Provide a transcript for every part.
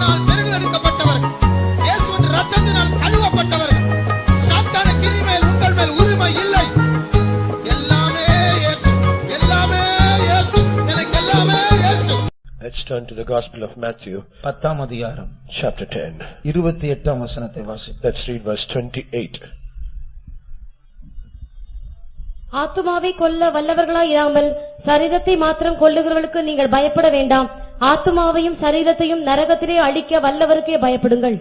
ஆவியினால் தெரிந்தெடுக்கப்பட்டவர்கள், இயேசுவின் இரத்தத்தினால் கழுவப்பட்டவர்கள். சாத்தானுக்கு இனிமேல் உங்கள் மேல் உரிமை இல்லை. எல்லாமே இயேசு, எல்லாமே இயேசு, எனக்கு எல்லாமே இயேசு. Let's turn to the Gospel of Matthew, 10ஆம் அதிகாரம் chapter 10. 28ஆம் வசனத்தை வாசிப்போம். Let's read verse 28. ஆத்துமாவை கொல்ல வல்லவர்களாய் இராமல் சரீரத்தை மாத்திரம் கொல்லுகிறவர்களுக்கு நீங்கள் பயப்பட வேண்டாம். ஆத்துமாவையும் சரீரத்தையும் நரகத்திலே அழிக்க வல்லவருக்கே பயப்படுங்கள்.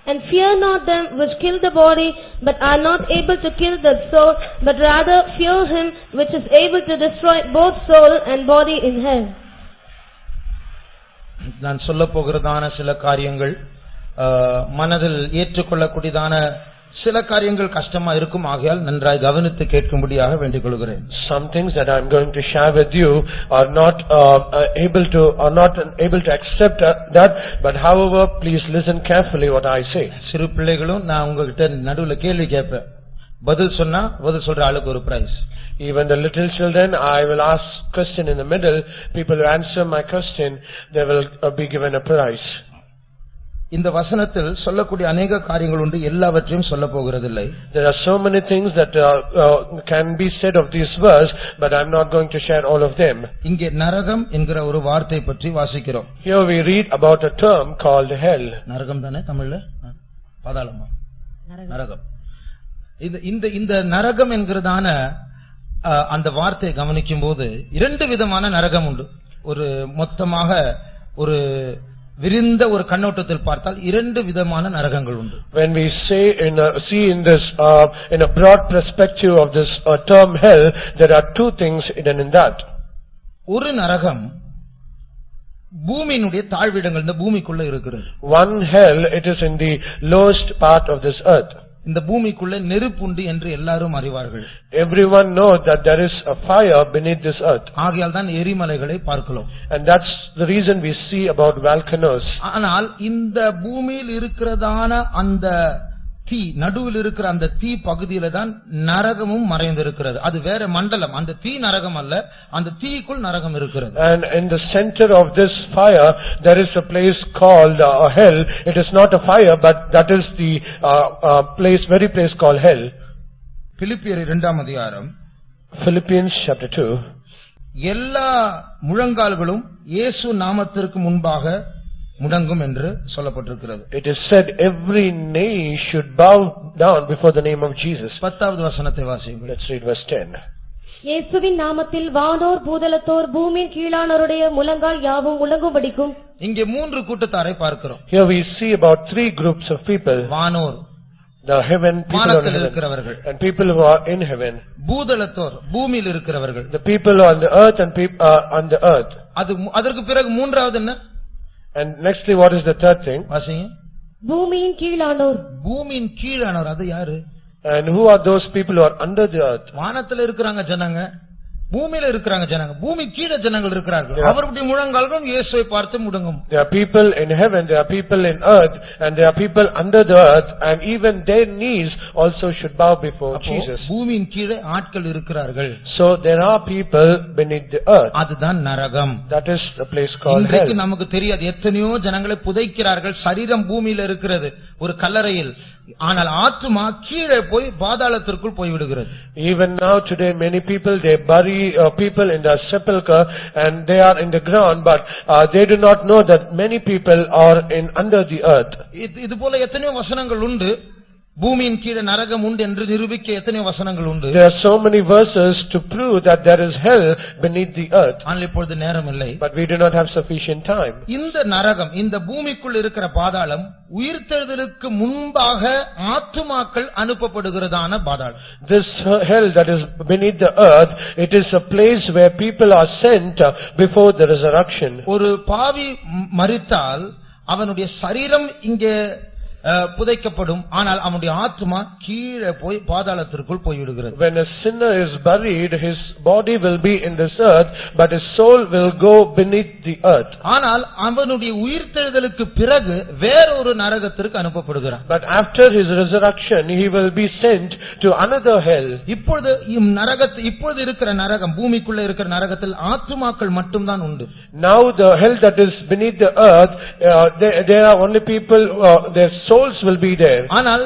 And fear not them which kill the body, but are not able to kill the soul, but rather fear him which is able to destroy both soul and body in hell. நான் சொல்ல போகிறதான சில காரியங்கள் மனதில் ஏற்றுக்கொள்ளக்கூடியதான சில காரியங்கள் கஷ்டமா இருக்கும். ஆகையால் நன்றாய் கவனித்து கேட்கும்படியாக வேண்டிக் கொள்கிறேன். Some things that I am going to share with you are not able to accept that, but however, please listen carefully what I say. சிறு பிள்ளைகளும் நான் உங்ககிட்ட நடுவுல கேள்வி கேட்பேன், பதில் சொன்னா பதில் சொல்ற ஆளுக்கு ஒரு price. Even the little children, I will ask question in the middle. People who answer my question, they will be given a prize. இந்த வசனத்தில் சொல்லக்கூடிய अनेक காரியங்கள் உண்டு, எல்லாவற்றையும் சொல்ல போகிறதில்லை. There are so many things that can be said of this verse, but I am not going to share all of them. இங்கே நரகம் என்கிற ஒரு வார்த்தை பற்றி வாசிக்கிறோம். Here we read about a term called hell. நரகம் தானே தமிழ்ல? பாதாளமா? நரகம். இந்த நரகம் என்கிறதான அந்த வார்த்தையை கவனிக்கும் போது இரண்டு விதமான நரகம் உண்டு. ஒரு மொத்தமாக ஒரு விரிந்த ஒரு கண்ணோட்டத்தில் பார்த்தால் இரண்டு விதமான நரகங்கள் உண்டு. When we see in this in a broad perspective of this term hell, there are two things hidden in that. ஒரு நரகம் பூமியினுடைய தாழ்விடங்கள், இந்த பூமிக்குள்ள இருக்கிறது. One hell, it is in the lowest part of this earth. இந்த பூமிக்குள்ள நெருப்பு உண்டு என்று எல்லாரும் அறிவார்கள். Everyone knows that there is a fire beneath this earth. ஆகையால் தான் எரிமலைகளை பார்க்கிறோம். And that's the reason we see about volcanoes. ஆனால் இந்த பூமியில் இருக்கிறதான அந்த தீ, நடுவில் இருக்கிற அந்த தீ பகுதியில தான் நரகமும் மறைந்திருக்கிறது. அது வேற மண்டலம். அந்த தீ நரகம் அல்ல, அந்த தீக்குள் நரகம் இருக்கிறது. And in the center of this fire there is a place called hell. It is not a fire, but that is the very place called hell. பிலிப்பியர் 2ஆம் அதிகாரம், Philippians chapter 2. எல்லா முழங்கால்களும் இயேசு நாமத்திற்கு முன்பாக முடங்கும் என்று சொல்லப்பட்டிருக்கிறது. It is said every knee should bow down before the name of Jesus. 10வது வசனத்தை வாசியுங்கள். Let's read verse 10. இயேசுவின் நாமத்தில் வானோர் பூதலத்தோர் பூமியின் கீழானோருடைய முழங்கால் யாவும் முழங்கும்படிக்கும். இங்கே மூன்று கூட்டத்தாரை பார்க்கிறோம். Here we see about three groups of people. வானோர், the heaven, people on இருக்கிறவர்கள், and people who are in heaven. பூதலத்தோர், பூமியில் இருக்கிறவர்கள், the people on the earth and people on the earth. அதற்கு பிறகு மூன்றாவது என்ன? And nextly, what is the third thing? வாசிங்க. பூமியின் கீழானோர். பூமியின் கீழானோர் அது யாரு? And who are those people who are under the earth? வானத்துல இருக்கிறாங்க ஜனங்க, பூமியில இருக்கிறாங்க ஜனங்க, பூமி கீழே ஜனங்கள் இருக்கிறார்கள். அவருடைய முழங்கால்கள் இயேசுவை பார்த்து முடங்கும். There are people in heaven, there are people in earth, and there are people under the earth, and even their knees also should bow before Jesus. பூமியின் கீழே ஆட்கள் இருக்கிறார்கள். So there are people beneath the earth. அதுதான் நரகம். That is the place called hell. இன்றைக்கு நமக்கு தெரியாது, எத்தனையோ ஜனங்களை புதைக்கிறார்கள். சரீரம் பூமியில இருக்கிறது ஒரு கல்லறையில், ஆனால் ஆத்துமா கீழே போய் பாதாளத்திற்குள் போய் விடுகிறது. Even now today many people, they bury people in the sepulcher and they are in the ground, but they do not know that many people are in under the earth. இது போல எத்தனையோ வசனங்கள் உண்டு. பூமியின் கீழே நரகம் உண்டு என்று நிரூபிக்க எத்தனையோ வசனங்கள் உண்டு. There are so many verses to prove that there is hell beneath the earth. ஆனால் இப்பொழுது நேரம் இல்லை. But we do not have sufficient time. இந்த நரகம், இந்த பூமிக்குள் இருக்கிற பாதாளம் உயிர்த்தெழுதலுக்கு முன்பாக ஆத்துமாக்கள் அனுப்பப்படுகிறதான பாதாளம். This hell that is beneath the earth, it is a place where people are sent before the resurrection. ஒரு பாவி மரித்தால் அவனுடைய சரீரம் இங்கே புதைக்கப்படும். ஆனால் அவனுடைய ஆத்மா கீழே போய் பாதாளத்திற்குள் போய்விடுகிறது. When a sinner is buried, his body will be in this earth, but his soul will go beneath the earth. ஆனால் அவனுடைய உயிர்த்தெழுதலுக்கு பிறகு வேறொரு நரகத்திற்கு அனுப்பப்படுகிறான். But after his resurrection, he will be sent to another hell. இப்பொழுது இருக்கிற நரகம், பூமிக்குள்ள இருக்கிற நரகத்தில் ஆத்துமாக்கள் மட்டும்தான் உண்டு. Now the hell that is beneath the earth, there are only people, their souls will be there. ஆனால்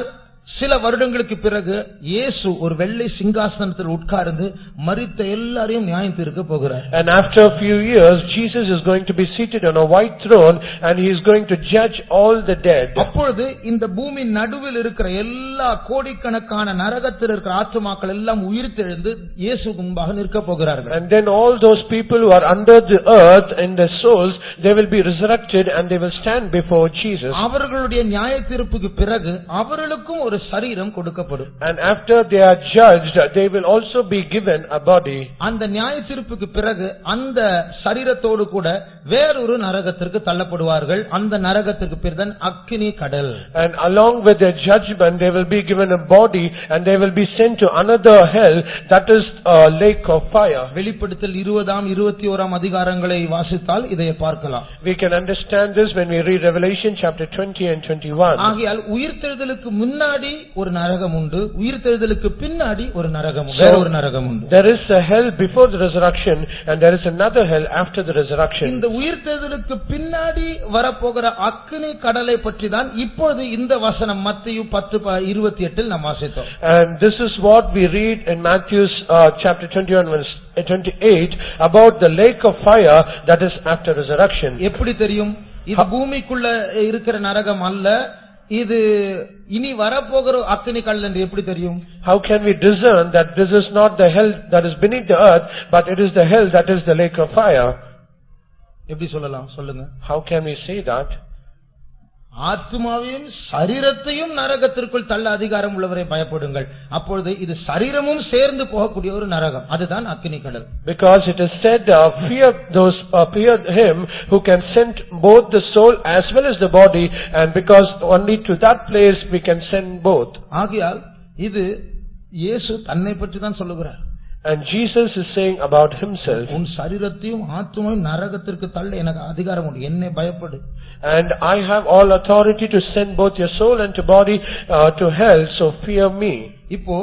சில வருடங்களுக்கு பிறகு இயேசு ஒரு வெள்ளை சிங்காசனத்தில் உட்கார்ந்து மரித்த எல்லாரையும் நியாயம் தீர்க்க போகிறார். And after a few years, Jesus is going to be seated on a white throne and he is going to judge all the dead. அப்பொழுது இந்த பூமி நடுவில் இருக்கிற எல்லா கோடிக்கணக்கான நரகத்தில் இருக்கிற ஆத்துமாக்கள் எல்லாம் உயிர்த்தெழுந்து இயேசுவுக்கு முன்பாக நிற்க போகிறார்கள். And then all those people who are under the earth in their souls, they will be resurrected and they will stand before Jesus. அவர்களுடைய நியாய தீர்ப்புக்கு பிறகு அவர்களுக்கும் ஒரு சரீரம் கொடுக்கப்படும். And after they are judged, they will also be given a body. அந்த நியாய தீர்ப்புக்கு பிறகு அந்த சரீரத்தோடு கூட வேறொரு நரகத்திற்கு தள்ளப்படுவார்கள். அந்த நரகத்திற்கு பேர் தான் அக்கினி கடல். And along with their judgment, they will be given a body and they will be sent to another hell, that is a lake of fire. வெளிப்படுத்தல் 20 21 அதிகாரங்களை வாசித்தால் இதை பார்க்கலாம். We can understand this when we read Revelation chapter 20 and 21. ஆகையால் உயிர்த்தெழுதலுக்கு முன்னாடி ஒரு நரகம் உண்டு, உயிர்த்தெழுதலுக்கு பின்னாடி ஒரு நரகம் உண்டு, வேற ஒரு நரகம் உண்டு. There is a hell before the resurrection and there is another hell after the resurrection. இந்த உயிர்த்தெழுதலுக்கு பின்னாடி வரப்போகிற அக்கினி கடலை பற்றி தான் இப்பொழுது இந்த வசனம் மத்தேயு 10:28 நாம் வாசித்தோம். And this is what we read in Matthew's chapter 21 verse 28 about the lake of fire that is after resurrection. எப்படி தெரியும்? இது பூமிக்குள்ள இருக்கிற நரகம் அல்ல, இது இனி வரப்போகிற அக்கினி கடல் என்று எப்படி தெரியும்? How can we discern that this is not the hell that is beneath the earth, but it is the hell that is the lake of fire? எப்படி சொல்லலாம் சொல்லுங்க? How can we say that? ஆத்மாவையும் சரீரத்தையும் நரகத்திற்குள் தள்ள அதிகாரம் உள்ளவரை பயப்படுங்கள். அப்பொழுது இது சரீரமும் சேர்ந்து போகக்கூடிய ஒரு நரகம், அதுதான் அக்கினி கடல். Because it is said, fear him who can send both the soul as well as the body, and because only to that place we can send both. ஆகையால் இது இயேசு தன்னை பற்றி தான் சொல்லுகிறார். And Jesus is saying about himself, உன் சரீரத்தையும் ஆத்மாவையும் நரகத்திற்கு தள்ள எனக்கு அதிகாரம் உண்டு, என்னை பயப்படு. And I have all authority to send both your soul and your body to hell, so fear me. இப்போ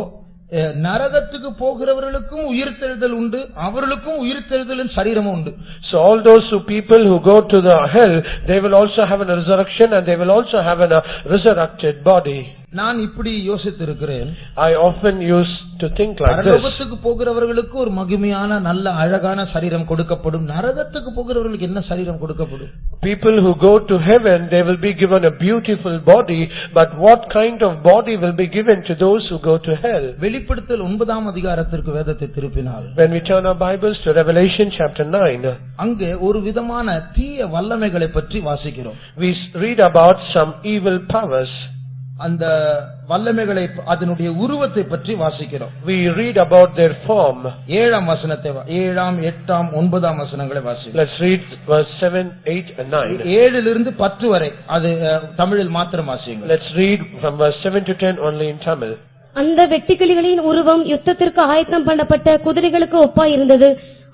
நரகத்துக்கு போகிறவர்களுக்கும் உயிர்த்தெழுதல் உண்டு, அவர்களுக்கும் உயிர்த்தெழுதலின் சரீரமும் உண்டு. So all those people who go to the hell, they will also have a resurrection and they will also have a resurrected body. நான் இப்படி யோசித்திருக்கிறேன். I often used to think like this. பரலோகத்துக்கு போகிறவர்களுக்கு ஒரு மகிமையான நல்ல அழகான சரீரம் கொடுக்கப்படும், நரகத்துக்கு போகிறவர்களுக்கு என்ன சரீரம் கொடுக்கப்படும்? People who go to heaven, they will be given a beautiful body, but what kind of body will be given to those who go to hell? வெளிப்படுத்தல் 9 அதிகாரத்திற்கு வேதத்தை திருப்பினால், When we turn our Bibles to Revelation chapter 9, அங்கே ஒரு விதமான தீய வல்லமைகளை பற்றி வாசிக்கிறோம். we read about some evil powers. அந்த வல்லமைகளை, அதனுடைய உருவத்தை பற்றி வாசிக்கிறோம். We read about their form. 7ஆம் வசனத்தை 7ஆம் 8ஆம் 9ஆம் வசனங்களை வாசிக்கிறோம். Let's read verse 7, 8 and 9. 7 லிருந்து 10 வரை அது தமிழில் மாத்திரம் வாசியுங்கள். Let's read from verse 7 to 10 only in Tamil. அந்த வெட்டுக்கிளிகளின் உருவம் யுத்தத்திற்கு ஆயத்தம் பண்ணப்பட்ட குதிரைகளுக்கு ஒப்பாய் இருந்தது.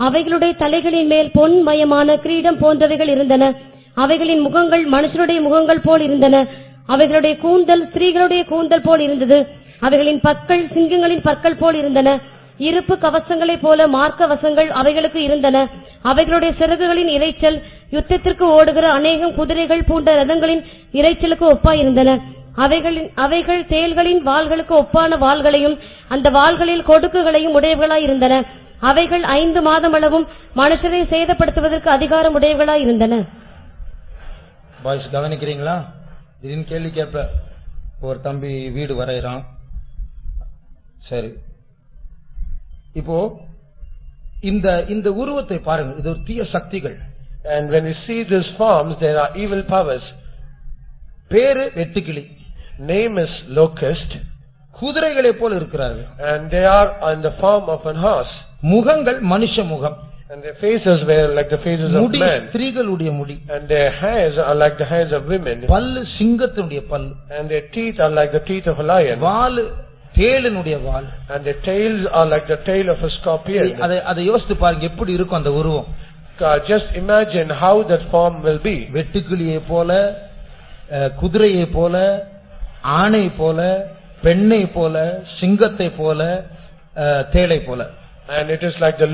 அவைகளுடைய தலைகளின் மேல் பொன் மயமான கிரீடம் போன்றவைகள் இருந்தன. அவைகளின் முகங்கள் மனுஷருடைய முகங்கள் போல் இருந்தன. அவைகளுடைய கூந்தல் ஸ்திரீகளுடைய கூந்தல் போல் இருந்தது. அவைகளின் பற்கள் சிங்கங்களின் பற்கள் போல் இருந்தன. இருப்பு கவசங்களைப் போல மார்க்கவசங்கள் அவைகளுக்கு இருந்தன. அவைகளுடைய சிறகுகளின் இரைச்சல் யுத்தத்திற்கு ஓடுகிற அநேகம் குதிரைகள் பூண்ட ரதங்களின் இரைச்சலுக்கு ஒப்பாய் இருந்தன. அவைகள் தேள்களின் வாள்களுக்கு ஒப்பான வாள்களையும் அந்த வாள்களில் கொடுக்குகளையும் உடையவர்களாய் இருந்தன. அவைகள் 5 மாதம் அளவும் மனுஷரை சேதப்படுத்துவதற்கு அதிகாரம் உடையவர்களாய் இருந்தன. பாய்ஸ் கவனிக்கிறீங்களா? திடீர்னு கேள்வி கேட்ப, ஒரு தம்பி வீடு வரையறான், சரி, இப்போ இந்த உருவத்தை பாருங்க, இது ஒரு தீய சக்திகள். And when we see these forms, there are evil powers. பேரு வெட்டுக்கிளி, Name is locust. குதிரைகளை போல இருக்கிறார்கள். And they are in the form of an horse. முகங்கள் மனுஷ முகம். And their faces were like the faces of முடி men. ஸ்திரீகளுடைய முடி, And their hairs are like the hairs of women. பல்லு சிங்கத்தினுடைய பல்லு, And their teeth are like the teeth of a lion. Lalu தேளினுடைய wall. And their tails are like the tail of a scorpion. அதை யோசித்து பாருங்க எப்படி இருக்கும் அந்த உருவம். Just imagine how that form will be. வெட்டுக்கிளியை போல, குதிரையை போல, ஆணை போல, பெண்ணை போல, சிங்கத்தை போல, தேளை போல. And it is like the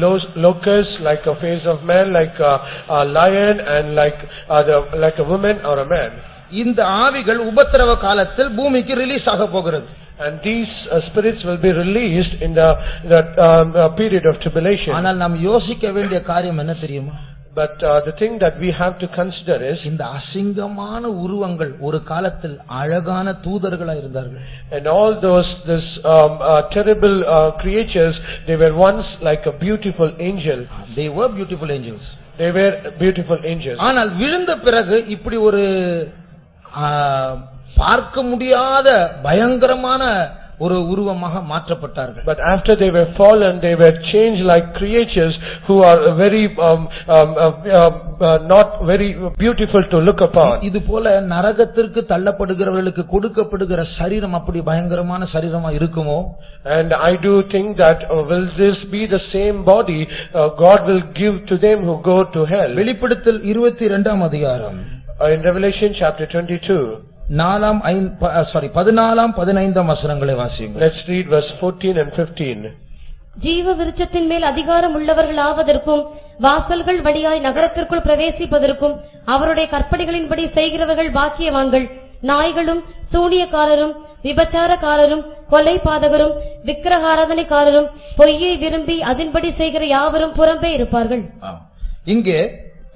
locust, like a face of man, like a lion, and like a woman or a man. இந்த ஆவிகள் உபத்திரவ காலத்தில் பூமிக்கு ரிலீஸ் ஆக போகிறது. And these spirits will be released in the period of tribulation. ஆனால் நாம் யோசிக்க வேண்டிய காரியம் என்ன தெரியுமா? But the thing that we have to consider is, இந்த அசிங்கமான உருவங்கள் ஒரு காலத்தில் அழகான தூதர்களா இருந்தார்கள். and all this terrible creatures, they were once like a beautiful angel. They were beautiful angels. They were beautiful angels. ஆனால் விழுந்த பிறகு இப்படி ஒரு பார்க்க முடியாத பயங்கரமான ஒரு உருவமாக மாற்றப்பட்டார்கள். But after they were fallen, they were changed like creatures who are very not very beautiful to look upon. இது போல நரகத்திற்கு தள்ளப்படுகிறவர்களுக்கு கொடுக்கப்படுகிற சரீரம் அப்படி பயங்கரமான சரீரமா இருக்குமோ? And I do think that will this be the same body God will give to them who go to hell. வெளிப்படுத்தல் 22ஆம் அதிகாரம், In Revelation chapter 22, 14ஆம் 15ஆம் வசனங்களை வாசியுங்கள். let's read verse 14 and 15. ஜீவ விருட்சத்தின் மேல் அதிகாரம் உள்ளவர்கள் ஆவதற்கும் வாசல்கள் வழியாய் நகரத்திற்குள் பிரவேசிப்பதற்கும் அவருடைய கற்பனைகளின்படி செய்கிறவர்கள் பாக்கியவான்கள். நாய்களும் சூனியக்காரரும் விபச்சாரக்காரரும் கொலைபாதகரும் விக்கிரகாராதனைக்காரரும் பொய்யை விரும்பி அதன்படி செய்கிற யாவரும் புறம்பே இருப்பார்கள். இங்கே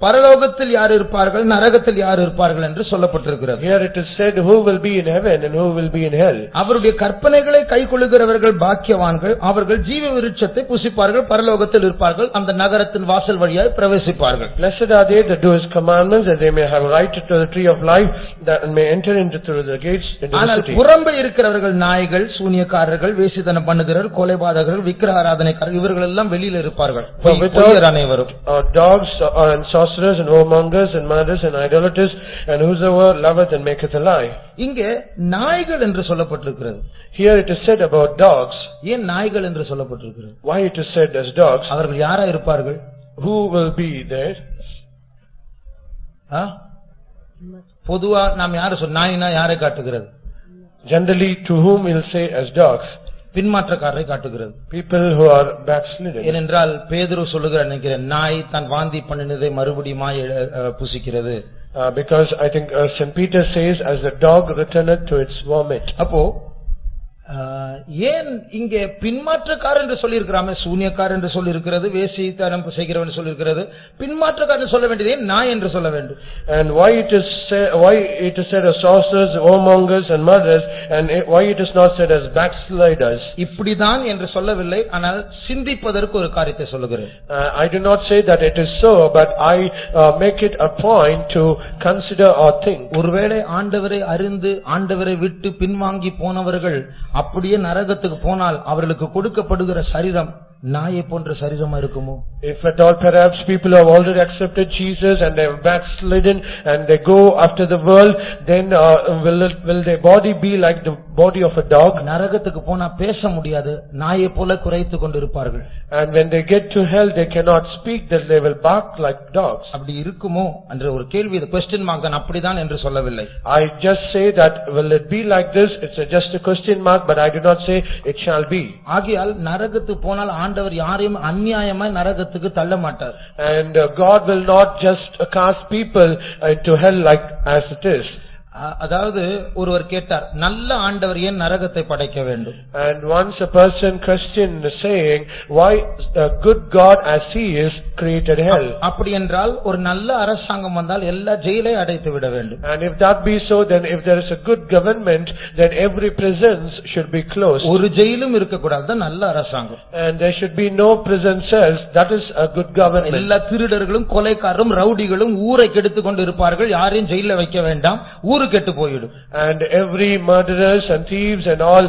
பரலோகத்தில் யார் இருப்பார்கள், நரகத்தில் யார் இருப்பார்கள் என்று சொல்லப்பட்டிருக்கிறது. Here it is said who will be in heaven and who will be in hell. அவருடைய கற்பனைகளை கைக்கொள்ளுகிறவர்கள் பாக்கியவான்கள், அவர்கள் ஜீவ விருட்சத்தை புசிப்பார்கள், பரலோகத்தில் இருப்பார்கள், அந்த நகரத்தின் வாசல் வழியாய் பிரவேசிப்பார்கள். Blessed are they that do his commandments, that they may have right to the tree of life, that may enter into through the gates into the ஆனால் city. புறம்பே இருக்கிறவர்கள் நாய்கள், சூனியக்காரர்கள், வேசித்தனம் பண்ணுகிறவர்கள், கொலைபாதகர்கள், விக்கிரக ஆராதனைக்காரர்கள், இவர்கள் எல்லாம் வெளியில இருப்பார்கள். பொய்யர் அனைவரும், dogs and sorcerers and whoremongers and murderers and idolaters and whosoever loveth and maketh a lie. இங்கே நாய்கள் என்று சொல்லப்பட்டிருக்கிறது. Here it is said about dogs. ஏன் நாய்கள் என்று சொல்லப்பட்டிருக்கிறது? Why it is said as dogs? அவர்கள் யாரா இருப்பார்கள்? Who will be there? பொதுவா நாம் யாரை நாயினா யாரை காட்டுகிறது? Generally to whom we'll say as dogs? பின்மாற்றக்காரரை காட்டுகிறது. People who are backslidden. ஏனென்றால் பேதுரு சொல்லுகிறார் நினைக்கிறேன், நாய் தன் வாந்தி பண்ணினதை மறுபடியுமாய் புசிக்கிறது. Because I think St. Peter says as the dog returneth to its vomit. அப்போ ஏன் இங்கே பின்மாற்றக்காரர் என்று சொல்லி இருக்கிறாமே, சூனியக்காரர் என்று சொல்லி இருக்கிறது, வேசித்தனம் செய்கிறவன் என்று சொல்லி இருக்கிறது, பின்மாற்றக்காரர் சொல்ல வேண்டியது நாய் என்று சொல்ல வேண்டும். And why it is said as sorcerers, whoremongers and murderers, and why it is not said as backsliders? இப்படிதான் என்று சொல்லவில்லை, ஆனால் சிந்திப்பதற்கு ஒரு காரியத்தை சொல்லுகிறேன். I do not say that it is so, but I make it a point to consider or think. ஒருவேளை ஆண்டவரை அறிந்து ஆண்டவரை விட்டு பின்வாங்கி போனவர்கள் அப்படியே நரகத்துக்கு போனால் அவர்களுக்கு கொடுக்கப்படுகிற சரீரம் நாயை போன்ற சரீரமா இருக்குமோ? If at all perhaps people have already accepted Jesus and they have backslidden and they go after the world, then will their body be like the body of a dog? நரகத்துக்கு போனா பேச முடியாது, நாயை போல குரைத்து கொண்டிருப்பார்கள். And when they get to hell they cannot speak, that they will bark like dogs. அப்படி இருக்குமோ என்ற ஒரு கேள்வி, இது क्वेश्चन மார்க் தான், அப்படிதான் என்று சொல்லவில்லை. I just say that will it be like this? It's just a question mark, but I do not say it shall be. ஆகையால் நரகத்துக்கு போனால் ஆண்டவர் யாரையும் அநியாயமாய் நரகத்துக்கு தள்ள மாட்டார். And God will not just cast people into hell like as it is. அதாவது ஒருவர் கேட்டார், நல்ல ஆண்டவர் ஏன் நரகத்தை படைக்க வேண்டும்? And once a person questioned saying, why a good God as he is created hell? அப்படி என்றால் ஒரு நல்ல அரசாங்கம் வந்தால் எல்லா ஜெயிலை அடைத்து விட வேண்டும். And if that be so, then if there is a good government, then every prisons should be closed. ஒரு ஜெயிலும் இருக்க கூடாது, நல்ல அரசாங்கம். And there should be no prison cells, that is a good government. எல்லா திருடர்களும் கொலைக்காரரும் ரவுடிகளும் ஊரை கெடுத்துக் கொண்டு இருப்பார்கள், யாரையும் ஜெயில வைக்க வேண்டாம், ஊர் ஊரு கெட்டு போயிடும். And every murderers and thieves and all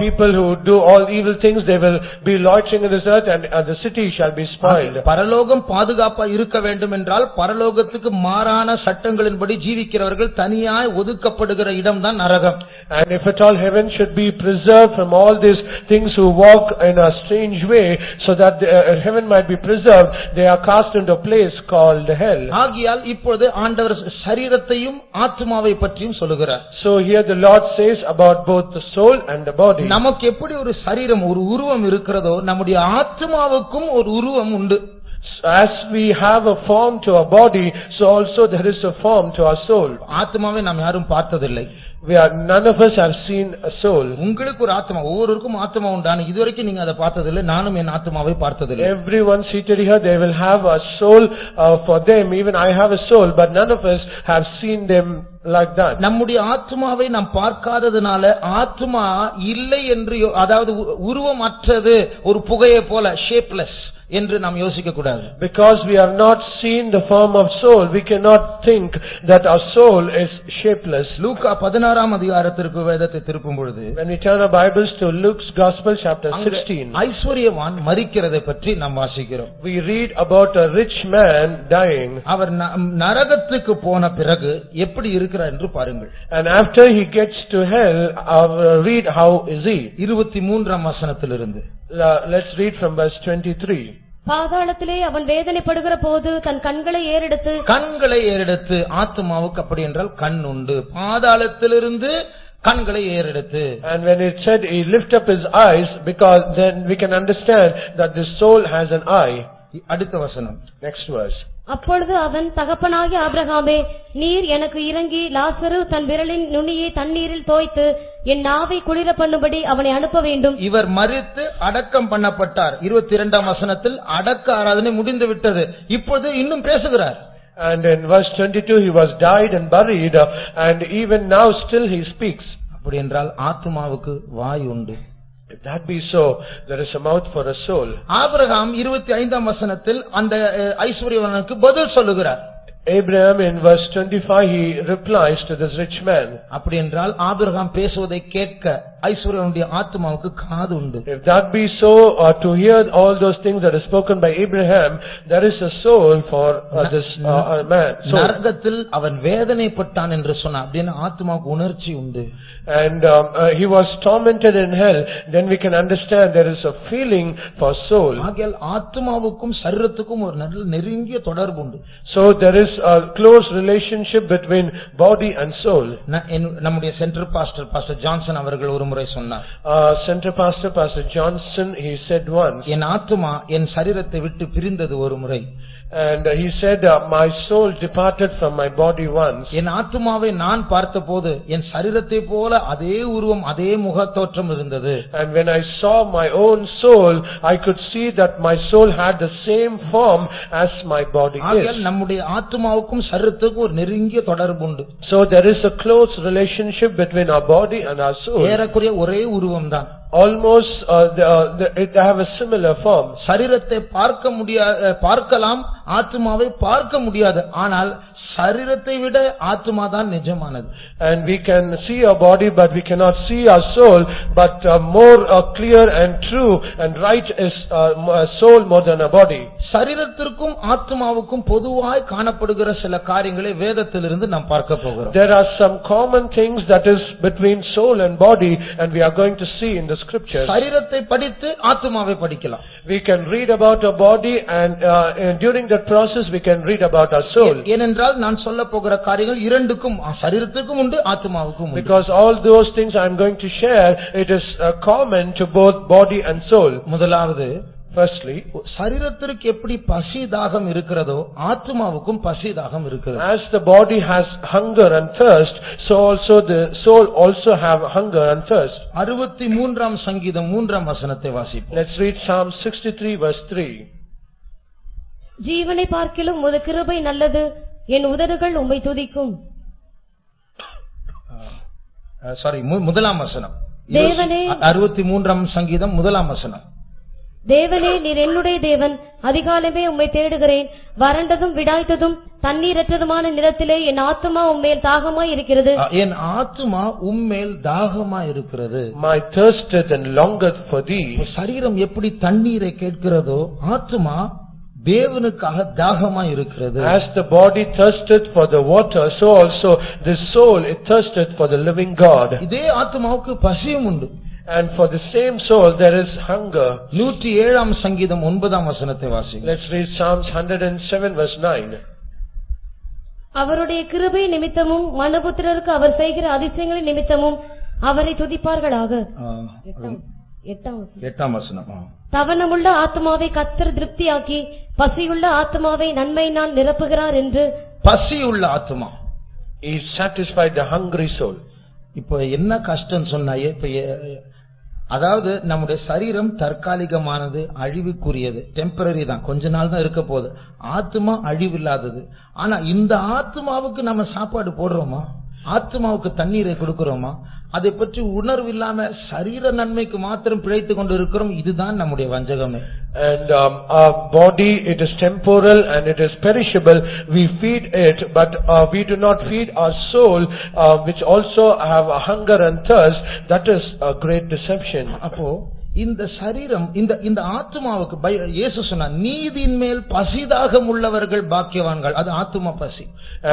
people who do all evil things, they will be loitering in this earth, and the city shall be spoiled. பரலோகம் பாதுகாப்பா இருக்க வேண்டும் என்றால் பரலோகத்துக்கு மாறான சட்டங்களின்படி ஜீவிக்கிறவர்கள் தனியாய் ஒதுக்கப்படுகிற இடம்தான் நரகம். And if at all heaven should be preserved from all these things who walk in a strange way, so that heaven might be preserved, they are cast into a place called hell. ஆகியால் இப்பொழுது ஆண்டவர் சரீரத்தையும் ஆத்துமாவை பற்றியும் சொல்லுகிறார். So here the Lord says about both the soul and the body. நமக்கு எப்படி ஒரு சரீரம் ஒரு உருவம் இருக்கிறதோ நம்முடைய ஆத்துமாவுக்கும் ஒரு உருவம் உண்டு. As we have a form to our body, so also there is a form to our soul. ஆத்துமாவை நாம் யாரும் பார்த்ததில்லை. None of us have seen a soul. உங்களுக்கு ஒரு ஆத்மா, ஒவ்வொருவருக்கும் ஆத்மா உண்டான இதுவரைக்கும் நீங்க அதை பார்த்ததில்லை. நானும் என் ஆத்மாவை பார்த்ததில்லை. Everyone seated here, they will have a soul for them. Even I have a soul, but none of us have seen them like that. நம்முடைய ஆத்மாவை நாம் பார்க்காததனால ஆத்மா இல்லை என்று அதாவது உருவமற்றது ஒரு புகையை போல ஷேப்லெஸ் என்று நாம் யோசிக்க கூடாது. Because we have not seen the form of soul, we cannot think that our soul is shapeless. லூக்கா 16ஆம் அதிகாரத்திற்கு வேதத்தை திருப்பும் பொழுது, when we turn our Bibles to Luke's Gospel chapter 16, ஐஸ்வரியவான் மரிக்கிறதை பற்றி நாம் வாசிக்கிறோம். we read about a rich man dying. அவர் நரகத்துக்கு போன பிறகு எப்படி இருக்கிறார் என்று பாருங்கள். And after he gets to hell, read how is he. 23ஆம் வசனத்திலிருந்து let's read from verse 23. பாதாளத்திலே அவன் வேதனைப்படுகிற போது தன் கண்களை ஏறெடுத்து ஆத்துமாவுக்கு அப்படி என்றால் கண் உண்டு. பாதாளத்திலிருந்து கண்களை ஏறெடுத்து. And when it said he lift up his eyes, because then we can understand that the soul has an eye. அடுத்த வசனம், next verse. அப்பொழுது அவன், தகப்பனாகிய ஆபிரகாமே, நீர் எனக்கு இறங்கி லாசரு தன் விரலின் நுனியை தண்ணீரில் தோய்த்து என் நாவை குளிர பண்ணும்படி அவனை அனுப்ப வேண்டும். இவர் மரித்து அடக்கம் பண்ணப்பட்டார். 22ஆம் வசனத்தில் அடக்க ஆராதனை முடிந்து விட்டது. இப்பொழுது இன்னும் பேசுகிறார். And in verse 22 he was died and buried, and even now still he speaks. அப்படி என்றால் ஆத்துமாவுக்கு வாய் உண்டு. If that be so, there is a mouth for a soul. Abraham 25ஆம் வசனத்தில் அந்த ஐஸ்வரியவானுக்கு பதில் சொல்லுகிறார். Abraham in verse 25 he replies to this rich man. அப்படி என்றால் ஆபிரகாம் பேசுவதை கேட்க ஐஸ்வரியனுடைய ஆத்துமாவுக்கு காது உண்டு. If that be so, to hear all those things that are spoken by Abraham, there is a soul for this man. நரகத்தில் அவன் வேதனைப்பட்டான் என்று சொன்னான். அப்படின்னா ஆத்துமாவுக்கு உணர்ச்சி உண்டு. And he was tormented in hell. Then we can understand there is a feeling for soul. ஆகையால் ஆத்துமாவுக்கும் சரீரத்துக்கும் ஒரு நல்ல நெருங்கிய தொடர்பு உண்டு. So there is a close relationship between body and soul. நம்முடைய சென்டர் பாஸ்டர் ஜான்சன் அவர்கள் ஒரு முறை சொன்னார். Center pastor Johnson, he said once, என் ஆத்துமா என் சரீரத்தை விட்டு பிரிந்தது ஒரு முறை. And he said, my soul departed from my body once. என் ஆத்துமாவை நான் பார்த்தபோது என் சரீரத்தை போல அதே உருவம் அதே முகத்தோற்றம் இருந்தது. And when I saw my own soul, I could see that my soul had the same form as my body is. ஆகையால் நம்முடைய ஆத்துமாவுக்கும் சரீரத்துக்கும் ஒரு நெருங்கிய தொடர்பு உண்டு. So there is a close relationship between our body and our soul. ஏறக்குறைய ஒரே உருவம் தான். Almost they have a similar form. சரீரத்தை பார்க்கலாம், ஆத்துமாவை பார்க்க முடியாது. ஆனால் சரீரத்தை விட ஆத்துமா தான் நிஜமானது. And we can see our body but we cannot see our soul, but more clear and true and right is soul more than a body. சரீரத்திற்கும் ஆத்துமாவுக்கும் பொதுவாய் காணப்படுகிற சில காரியங்களை வேதத்திலிருந்து நாம் பார்க்க போகிறோம். There are some common things that is between soul and body, and we are going to see in the scriptures. சரீரத்தை படித்து ஆத்துமாவை படிக்கலாம். We can read about our body, and during that process we can read about our soul. ஏனென்றால் நான் சொல்ல போகிற காரியங்கள் இரண்டுக்கும், சரீரத்துக்கும் உண்டு ஆத்துமாவுக்கும் உண்டு. Because all those things I am going to share, it is common to both body and soul. முதலாவது, firstly, சரீரத்திற்கு எப்படி பசி தாகம் இருக்கிறதோ ஆத்துமாவுக்கும் பசி தாகம் இருக்கிறது. as the body has hunger and thirst, so also the soul also have hunger and thirst. 63ஆம் சங்கீதம் 3ஆம் வசனத்தை வாசிப்போம். Let's read Psalm 63 verse 3. ஜீவனை பார்க்கிலும் உமது கிருபை நல்லது, என் உதடுகள் உம்மை துதிக்கும். முதலாம் வசனம். தேவனே, 63ஆம் சங்கீதம் முதலாம் வசனம். தேவனே, நீர் என்னுடைய தேவன், அதிகாலமே உம்மை தேடுகிறேன். வறண்டதும் விடாய்த்ததும் தண்ணீரற்றதுமான நிலத்திலே என் ஆத்துமா உம்மேல் தாகமாய் இருக்கிறது. என் ஆத்துமா உம்மேல் தாகமாய் இருக்கிறது. My thirsteth and longeth for thee. சரீரம் எப்படி தண்ணீரை கேட்கிறதோ ஆத்துமா தேவனுக்காக தாகமாய் இருக்கிறது. As the body thirsteth for the water, so also the soul it thirsteth for the living God. இதே ஆத்துமாவுக்கு பசியும் உண்டு. And for the same soul there is hunger. 107 சங்கீதம் 9 வசனத்தை வாசிங்க. Let's read Psalms 107 verse 9. அவருடைய கிருபை நிமித்தமும் மனுபுத்திரருக்கு அவர் செய்கிற அதிசயங்களின் நிமித்தமும் அவரை துதிப்பார்களாக. 8 வசனம். தவனமுள்ள ஆத்மாவை கர்த்தர் திருப்தியாக்கி பசியுள்ள ஆத்மாவை நன்மையினால் நிரப்புகிறார் என்று. பசியுள்ள ஆத்மா, He satisfied the hungry soul. இப்ப என்ன கஷ்டம் சொன்னாயே, இப்ப அதாவது நம்முடைய சரீரம் தற்காலிகமானது, அழிவுக்குரியது, டெம்பரரி தான், கொஞ்ச நாள் தான் இருக்க போகுது. ஆத்மா அழிவில்லாதது. ஆனா இந்த ஆத்மாவுக்கு நம்ம சாப்பாடு போடுறோமா? ஆத்மாவுக்கு தண்ணீரை கொடுக்கிறோமா? அதை பற்றி உணர்வு இல்லாம சரீர நன்மைக்கு மாத்திரம் பிழைத்துக் கொண்டு இருக்கிறோம். இதுதான் நம்முடைய வஞ்சகமே. And our body, it is temporal and it is perishable. We feed it, but we do not feed our soul, which also have a hunger and thirst. That is a great deception. அப்போ இந்த சரீரம், இந்த ஆத்மாவுக்கு இயேசு சொன்னார், நீதியின் மேல் பசிதாகம் உள்ளவர்கள் பாக்கியவான்கள். அது ஆத்மா பசி.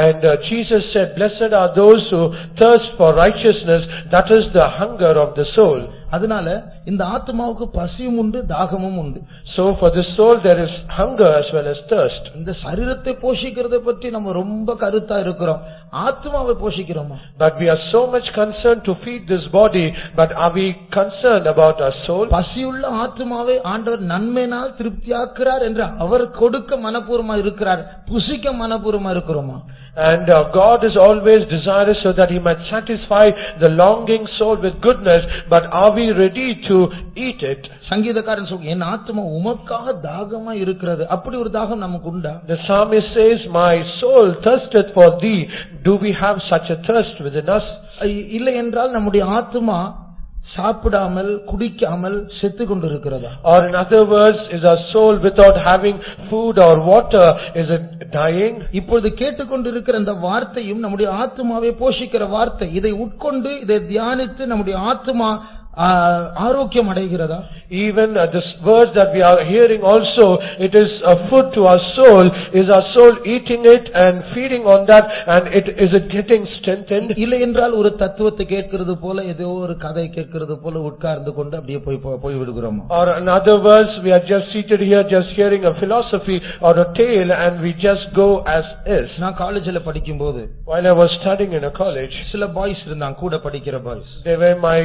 And Jesus said, blessed are those who thirst for righteousness. That is the hunger of the soul. அதனால இந்த ஆத்மாவுக்கு பசியும் உண்டு, தாகமும் உண்டு. So for the soul there is hunger as well as thirst. இந்த சரீரத்தை போஷிக்கிறதை பற்றி நம்ம ரொம்ப கருத்தா இருக்கிறோம். ஆத்மாவை போஷிக்கிறோமா? But we are so much concerned to feed this body, but are we concerned about our soul? பசியுள்ள ஆத்மாவை ஆண்டவர் நன்மையினால் திருப்தியாக்குறார் என்று அவர் கொடுக்க மனப்பூர்வமா இருக்கிறார். புசிக்க மனப்பூர்வமா இருக்கிறோமா? And God is always desirous so that He might satisfy the longing soul with goodness, but are we ready to eat it? சங்கீதக்காரன் சொல்றான், என் ஆத்மா உமக்காக தாகமா இருக்கிறது. அப்படி ஒரு தாகம் நமக்கு உண்டா? The psalmist says, my soul thirsteth for thee. Do we have such a thirst within us? இல்லை என்றால் நம்முடைய ஆத்மா சாப்பிடாமல் குடிக்காமல் செத்து கொண்டிருக்கிறதா? Or in other words, is our soul without having food or water, is it dying? இப்பொழுது கேட்டுக்கொண்டிருக்கிற இந்த வார்த்தையும் நம்முடைய ஆத்மாவை போஷிக்கிற வார்த்தை. இதை உட்கொண்டு இதை தியானித்து நம்முடைய ஆத்மா ஆரோக்கியம் அடைகிறதா? Even this words that we are hearing also, it is a food to our soul. Is our soul eating it and feeding on that, and is it getting strengthened? இல்லை என்றால் ஒரு தத்துவத்தை கேட்கிறது போல, ஏதோ ஒரு கதை கேட்கிறது போல உட்கார்ந்து கொண்டு அப்படியே போய் விடுகிறோம். Or in other words, we are just seated here just hearing a philosophy or a tale and we just go as is. நான் காலேஜில் படிக்கும்போது, while I was studying in a college, சில பாய்ஸ் இருந்தாங்க, கூட படிக்கிற boys. They were my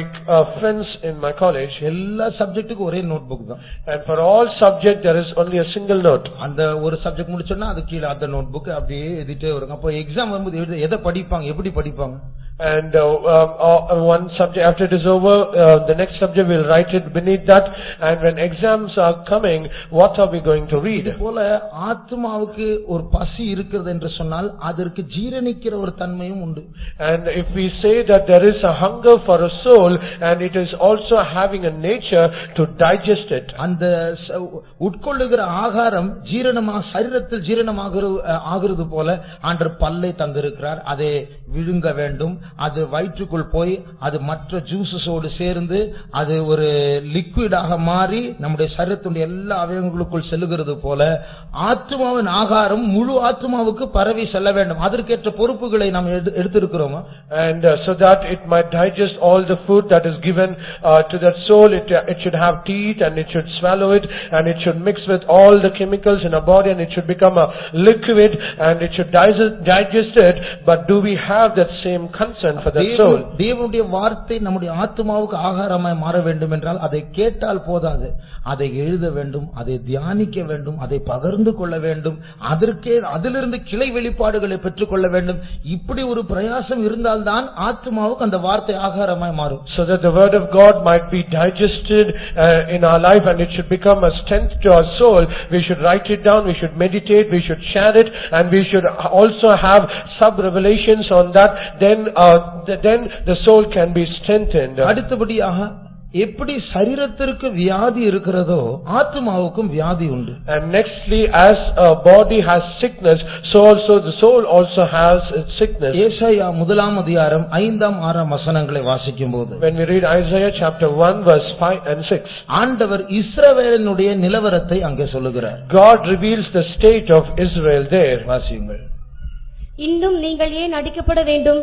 friends in my college. எல்லா சப்ஜெக்ட்டுக்கு ஒரே நோட்புக் தான். And for all subject there is only a single note. அந்த ஒரு சப்ஜெக்ட் முடிச்சோம்னா அது கீழ அந்த நோட்புக் அப்படியே எழுதிட்டே வரும். அப்போ எக்ஸாம் வரும்போது எதை படிப்பாங்க, எப்படி படிப்பாங்க? And one subject after it is over, the next subject will write it beneath that, and when exams are coming, what are we going to read? போல ஆத்மாவுக்கு ஒரு பசி இருக்கிறது என்று சொன்னால் அதற்கு ஜீரணிக்கிற ஒரு தன்மையும் உண்டு. And if we say that there is a hunger for a soul, and it is also having a nature to digest it. அந்த உட்கொள்ளுகிற ஆகாரம் ஜீரணமாக சரீரத்தில் ஜீரணமாகிறது போல ஆண்டவர் பல்லை தந்திருக்கிறார். அதை விழுங்க வேண்டும். அது வயிற்றுக்குள் போய் அது மற்ற ஜூஸஸோடு சேர்ந்து அது ஒரு லிக்விடாக மாறி நம்முடைய சரீரத்துடைய எல்லா அவயவங்களுக்குள் செல்லுகிறது போல ஆத்மாவின் ஆகாரம் முழு ஆத்மாவுக்கு பரவி செல்ல வேண்டும். அதற்கேற்ற பொறுப்புகளை நாம் எடுத்திருக்கிறோமா? And so that it might digest all the food that is given to that soul, it should have teeth and it should swallow it, and it should mix with all the chemicals in our body, and it should become a liquid, and it should digest it. But do we have that same concern for the soul? தேவனுடைய வார்த்தை நம்முடைய ஆத்மாவுக்கு ஆகாரமாய் மாற வேண்டும் என்றால் அதை கேட்டால் போதாது, அதை எழுத வேண்டும், அதை தியானிக்க வேண்டும், அதை பகிர்ந்து கொள்ள வேண்டும், அதிலிருந்து கிளை வெளிப்பாடுகளை பெற்றுக் கொள்ள வேண்டும். இப்படி ஒரு பிரயாசம் இருந்தால்தான் ஆத்மாவுக்கு அந்த வார்த்தை ஆகாரமாய் மாறும். So that the word of God might be digested in our life, and it should become a strength to our soul. We should write it down, we should meditate, we should share it, and we should also have sub-revelations on that. Then the soul can be strengthened. அடுத்தபடியாக எப்படி சரீரத்திற்கு வியாதி இருக்கிறதோ ஆத்மாவுக்கும் வியாதி உண்டு. And nextly, as a body has sickness, so also the soul also has its sickness. ஏசாயா 1 அதிகாரம் 5 6 வசனங்களை வாசிக்கும்போது When we read Isaiah chapter 1 verse 5 and 6, ஆண்டவர் இஸ்ரவேலினுடைய நிலவரத்தை அங்கே சொல்லுகிறார். God reveals the state of Israel there. வாசியுங்கள். இன்னும் நீங்கள் ஏன் அடிக்கப்பட வேண்டும்?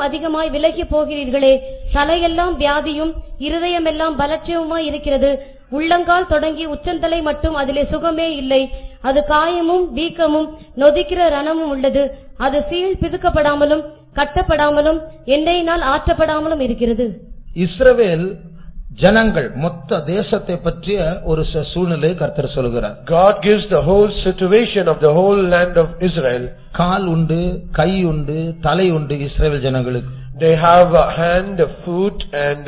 அதிகமாய் விலகி போகிறீர்களே. தலையெல்லாம் வியாதியும் இருதயமெல்லாம் பலட்சியமுமாய் இருக்கிறது. உள்ளங்கால் தொடங்கி உச்சந்தலை மட்டும் அதிலே சுகமே இல்லை. அது காயமும் வீக்கமும் நொதிக்கிற ரணமும் உள்ளது. அது சீழ் பிதுக்கப்படாமலும் கட்டப்படாமலும் எண்ணெயினால் ஆற்றப்படாமலும் இருக்கிறது. இஸ்ரவேல் ஜனங்கள் மொத்த தேசத்தை பற்றிய ஒரு சூழ்நிலை கர்த்தர் சொல்கிறார். God gives the whole situation of the whole land of Israel. கால் உண்டு, கை உண்டு, தலை உண்டு இஸ்ரவேல் ஜனங்களுக்கு. They have a hand, a foot and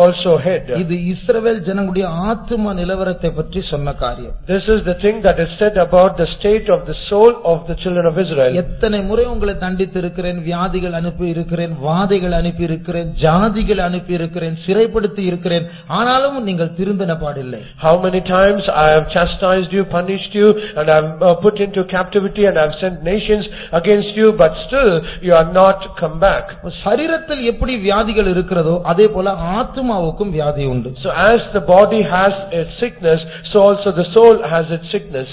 also head. இது இஸ்ரவேல் ஜனங்களுடைய ஆத்தும நிலவரத்தை பற்றி சொன்ன காரியம். This is the thing that is said about the state of the soul of the children of Israel. எத்தனை முறை உங்களை தண்டித்து இருக்கிறேன், வியாதிகள் அனுப்பி இருக்கிறேன், வாதைகள் அனுப்பி இருக்கிறேன், ஜாதிகள் அனுப்பி இருக்கிறேன், சிறைப்படுத்தி இருக்கிறேன், ஆனாலும் நீங்கள் திருந்தின பாடில்லை. How many times I have chastised you, punished you, and I have put into captivity, and I have sent nations against you, but still you are not come back. சரீரத்தில் எப்படி வியாதிகள் இருக்கிறதோ அதே போல ஆத்மாவுக்கும் வியாதி உண்டு. So as the body has its sickness, so also the soul has its sickness.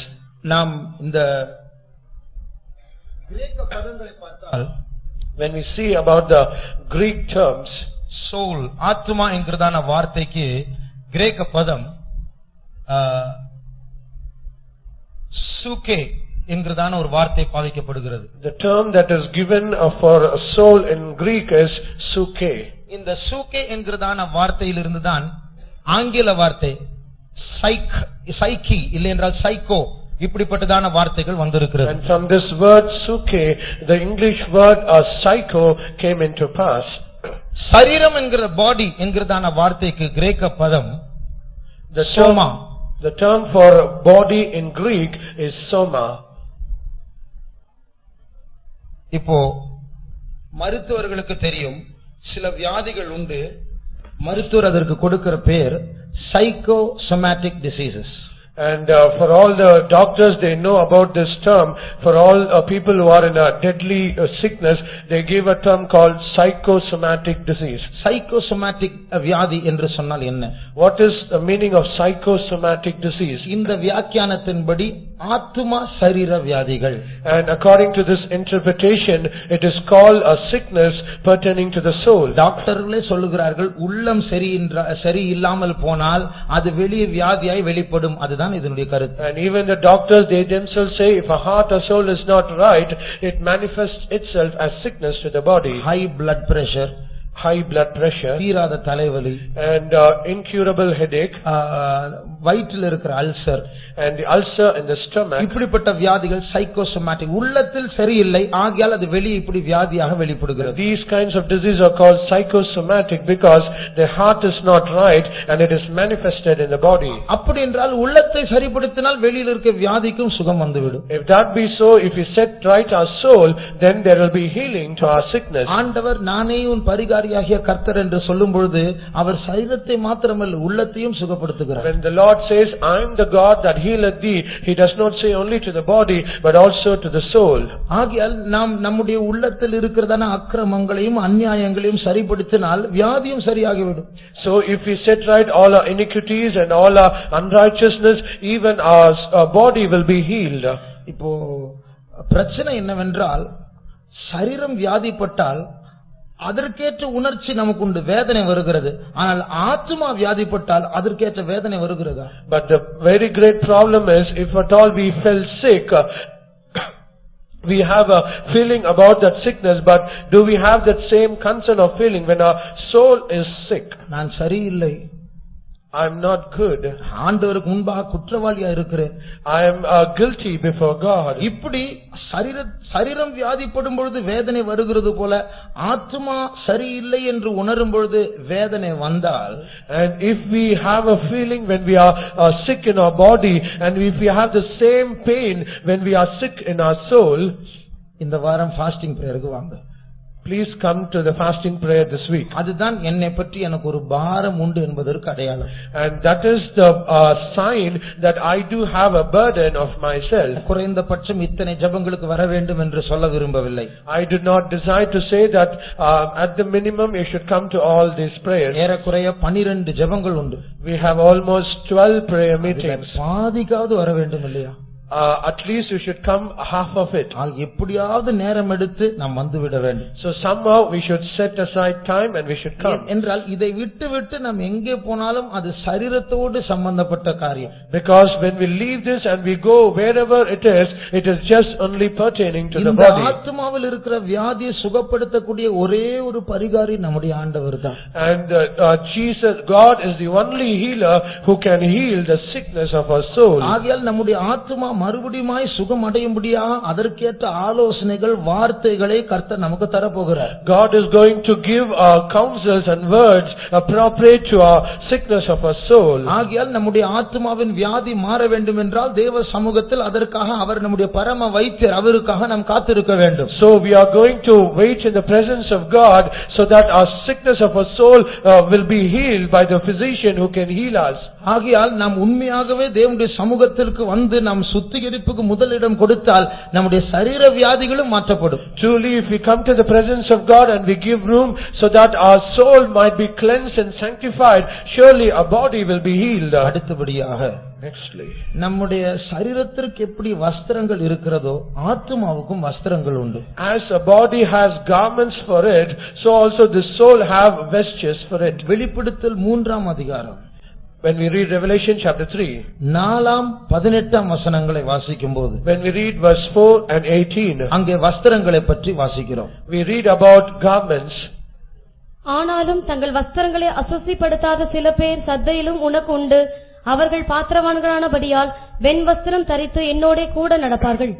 நாம் இந்த கிரேக்க பதங்களை பார்த்தால், when we see about the Greek terms, soul ஆத்மா என்கிறதான வார்த்தைக்கு கிரேக்க பதம் சுகே என்கிறதான ஒரு வார்த்தை பாவிக்கப்படுகிறது. The term that is given for a soul in Greek is suke. இந்த சுகே என்கிறதான வார்த்தையிலிருந்து தான் ஆங்கில வார்த்தை சைக்கி இல்லை என்றால் சைக்கோ இப்படிப்பட்டதான வார்த்தைகள் வந்திருக்கிறது. And from this word suke, the English word psycho came into pass. சரீரம் என்கிற பாடி என்கிறதான வார்த்தைக்கு கிரேக்க பதம் The Soma. The term for body in Greek is soma. இப்போ மருத்துவர்களுக்கு தெரியும் சில வியாதிகள் உண்டு, மருத்துவர் அதற்கு கொடுக்கிற பேர் psychosomatic diseases. And for all the doctors, they know about this term. For all people who are in a deadly sickness, they give a term called psychosomatic disease. Psychosomatic வியாதி என்று சொன்னால் என்ன? What is the meaning of psychosomatic disease? இந்த வியாக்கியானத்தின்படி ஆத்துமா சரீர வியாதிகள். And according to this interpretation, it is called a sickness pertaining to the soul. டாக்டர்களே சொல்லுகிறார்கள் உள்ளம் சரி இல்லாமல் போனால் அது வெளியே வியாதியாய் வெளிப்படும். அதுதான் இதனுடைய கருத்து. And even the doctors, they themselves say, if a heart or soul is not right, it manifests itself as sickness to the body. High blood pressure, high blood pressure, தீராத தலைவலி, and incurable headache, வயிற்றில் இருக்கிற ulcer, and the ulcer in the stomach. இப்படிப்பட்ட வியாதிகள் psychosomatic. உள்ளத்தில் சரியில்லை, ஆகையால் அது வெளியே இப்படி வியாதியாக வெளிப்படுகிறது. These kinds of diseases are called psychosomatic because the heart is not right and it is manifested in the body. அப்படி என்றால் உள்ளத்தை சரிப்படுத்தினால் வெளியில் இருக்க வியாதிக்கும் சுகம் வந்துவிடும். If that be so, if we set right our soul, then there will be healing to our sickness. ஆண்டவர் நானே உன் பரிகாரியாகிய கர்த்தர் என்று சொல்லும் பொழுது அவர் சரீரத்தை மாத்திரமல்ல உள்ளத்தையும் சுகப்படுத்துகிறார். When the Lord says, I am the God that healeth thee, he does not say only to the body but also to the soul. ஆகையால் நாம் நம்முடைய உள்ளத்தில் இருக்கிறதான அக்கிரமங்களையும் அநியாயங்களையும் சரிப்படுத்தினால் வியாதியும் சரியாகிவிடும். So if we set right all our iniquities and all our unrighteousness, even our body will be healed. இப்போ பிரச்சனை என்னவென்றால் சரீரம் வியாதிப்பட்டால் அதற்கேற்ற உணர்ச்சி நமக்கு உண்டு, வேதனை வருகிறது. ஆனால் ஆத்மா வியாதிப்பட்டால் அதற்கேற்ற வேதனை வருகிறதா? But the very great problem is, if at all we fell sick, we have a feeling about that sickness, but do we have that same concern of feeling when our soul is sick? நான் சரியில்லை, I am not good, ஆண்டவருக்கு முன்பாக குற்றவாளியா இருக்கிறேன், I am guilty before God. இப்படி சரீரம் வியாதிப்படும் பொழுது வேதனை வருகிறது போல ஆத்மா சரியில்லை என்று உணரும் பொழுது வேதனை வந்தால், and if we have a feeling when we are sick in our body, and if we have the same pain when we are sick in our soul, இந்த வாரம் ஃபாஸ்டிங் பிரேயருக்கு வாங்க. please come to the fasting prayer this week. அதுதான் என்னை பற்றி எனக்கு ஒரு பாரம் உண்டு என்பதற்கு அடையாளம். And that is the sign that I do have a burden of myself. குறைந்தபட்சம் இத்தனை ஜெபங்களுக்கு வர வேண்டும் என்று சொல்ல விரும்பவில்லை. I did not desire to say that at the minimum you should come to all these prayers. ஏறக்குறைய 12 ஜெபங்கள் உண்டு. We have almost 12 prayer meetings. பாதிக்காவது வர வேண்டும் இல்லையா? At least you should come half of it. எப்படியாவது நேரம் எடுத்து நாம் வந்து விட வேண்டும். So somehow we should set aside time and we should come. என்றால் இதை விட்டு நாம் எங்கே போனாலும் அது சரீரத்தோடு சம்பந்தப்பட்ட காரியம். Because when we leave this and we go wherever it is just only pertaining to the body. இந்த ஆத்துமாவில் இருக்கிற வியாதியை சுகப்படுத்தக்கூடிய ஒரே ஒரு பரிகாரி நம்முடைய ஆண்டவர் தான். And Jesus, God is the only healer who can heal the sickness of our soul. ஆகையால் நம்முடைய ஆத்துமா மறுபடியுமாய் சுகம் அடையும்படியா அதற்கேற்ற ஆலோசனைகள் வார்த்தைகளை கர்த்தர் நமக்கு தரப்போகிறார். God is going to give counsels and words appropriate to our sickness of our soul. ஆகையால் நம்முடைய ஆத்துமாவின் வியாதி மாற வேண்டும் என்றால் தேவ சமூகத்தில் அதற்காக அவர் நம்முடைய பரம வைத்தியர், அவருக்காக நாம் காத்திருக்க வேண்டும். So we are going to wait in the presence of God so that our sickness of our soul will be healed by the physician who can heal us. ஆகையால் நாம் உண்மையாகவே தேவனுடைய சமூகத்திற்கு வந்து நாம் சுத்திகரிப்புக்கு முதலிடம் கொடுத்தால் நம்முடைய சரீர வியாதிகளும் மாற்றப்படும். Truly, if we come to the presence of God and we give room so that our soul might be cleansed and sanctified, surely our body will be healed. அடுத்தபடியாக Nextly, நம்முடைய சரீரத்திற்கு எப்படி வஸ்திரங்கள் இருக்கிறதோ ஆத்துமாவுக்கும் வஸ்திரங்கள் உண்டு. as a body has garments for it, so also the soul have vestures for it. வெளிப்படுத்தல் 3ஆம் அதிகாரம் When we read Revelation chapter 3, 4ஆம் 18ஆம் வசனங்களை வாசிக்கும்போது when we read verse 4 and 18, அங்கே வஸ்திரங்களை பற்றி வாசிக்கிறோம். we read about garments. ஆனாலும் தங்கள் வஸ்திரங்களை அசுசிப்படுத்தாத சில பேர் சத்தையிலும் உனக்கு உண்டு. அவர்கள் பாத்திரவான்களானபடியால் வெண் வஸ்திரம் தரித்து என்னோடே கூட நடப்பார்கள்.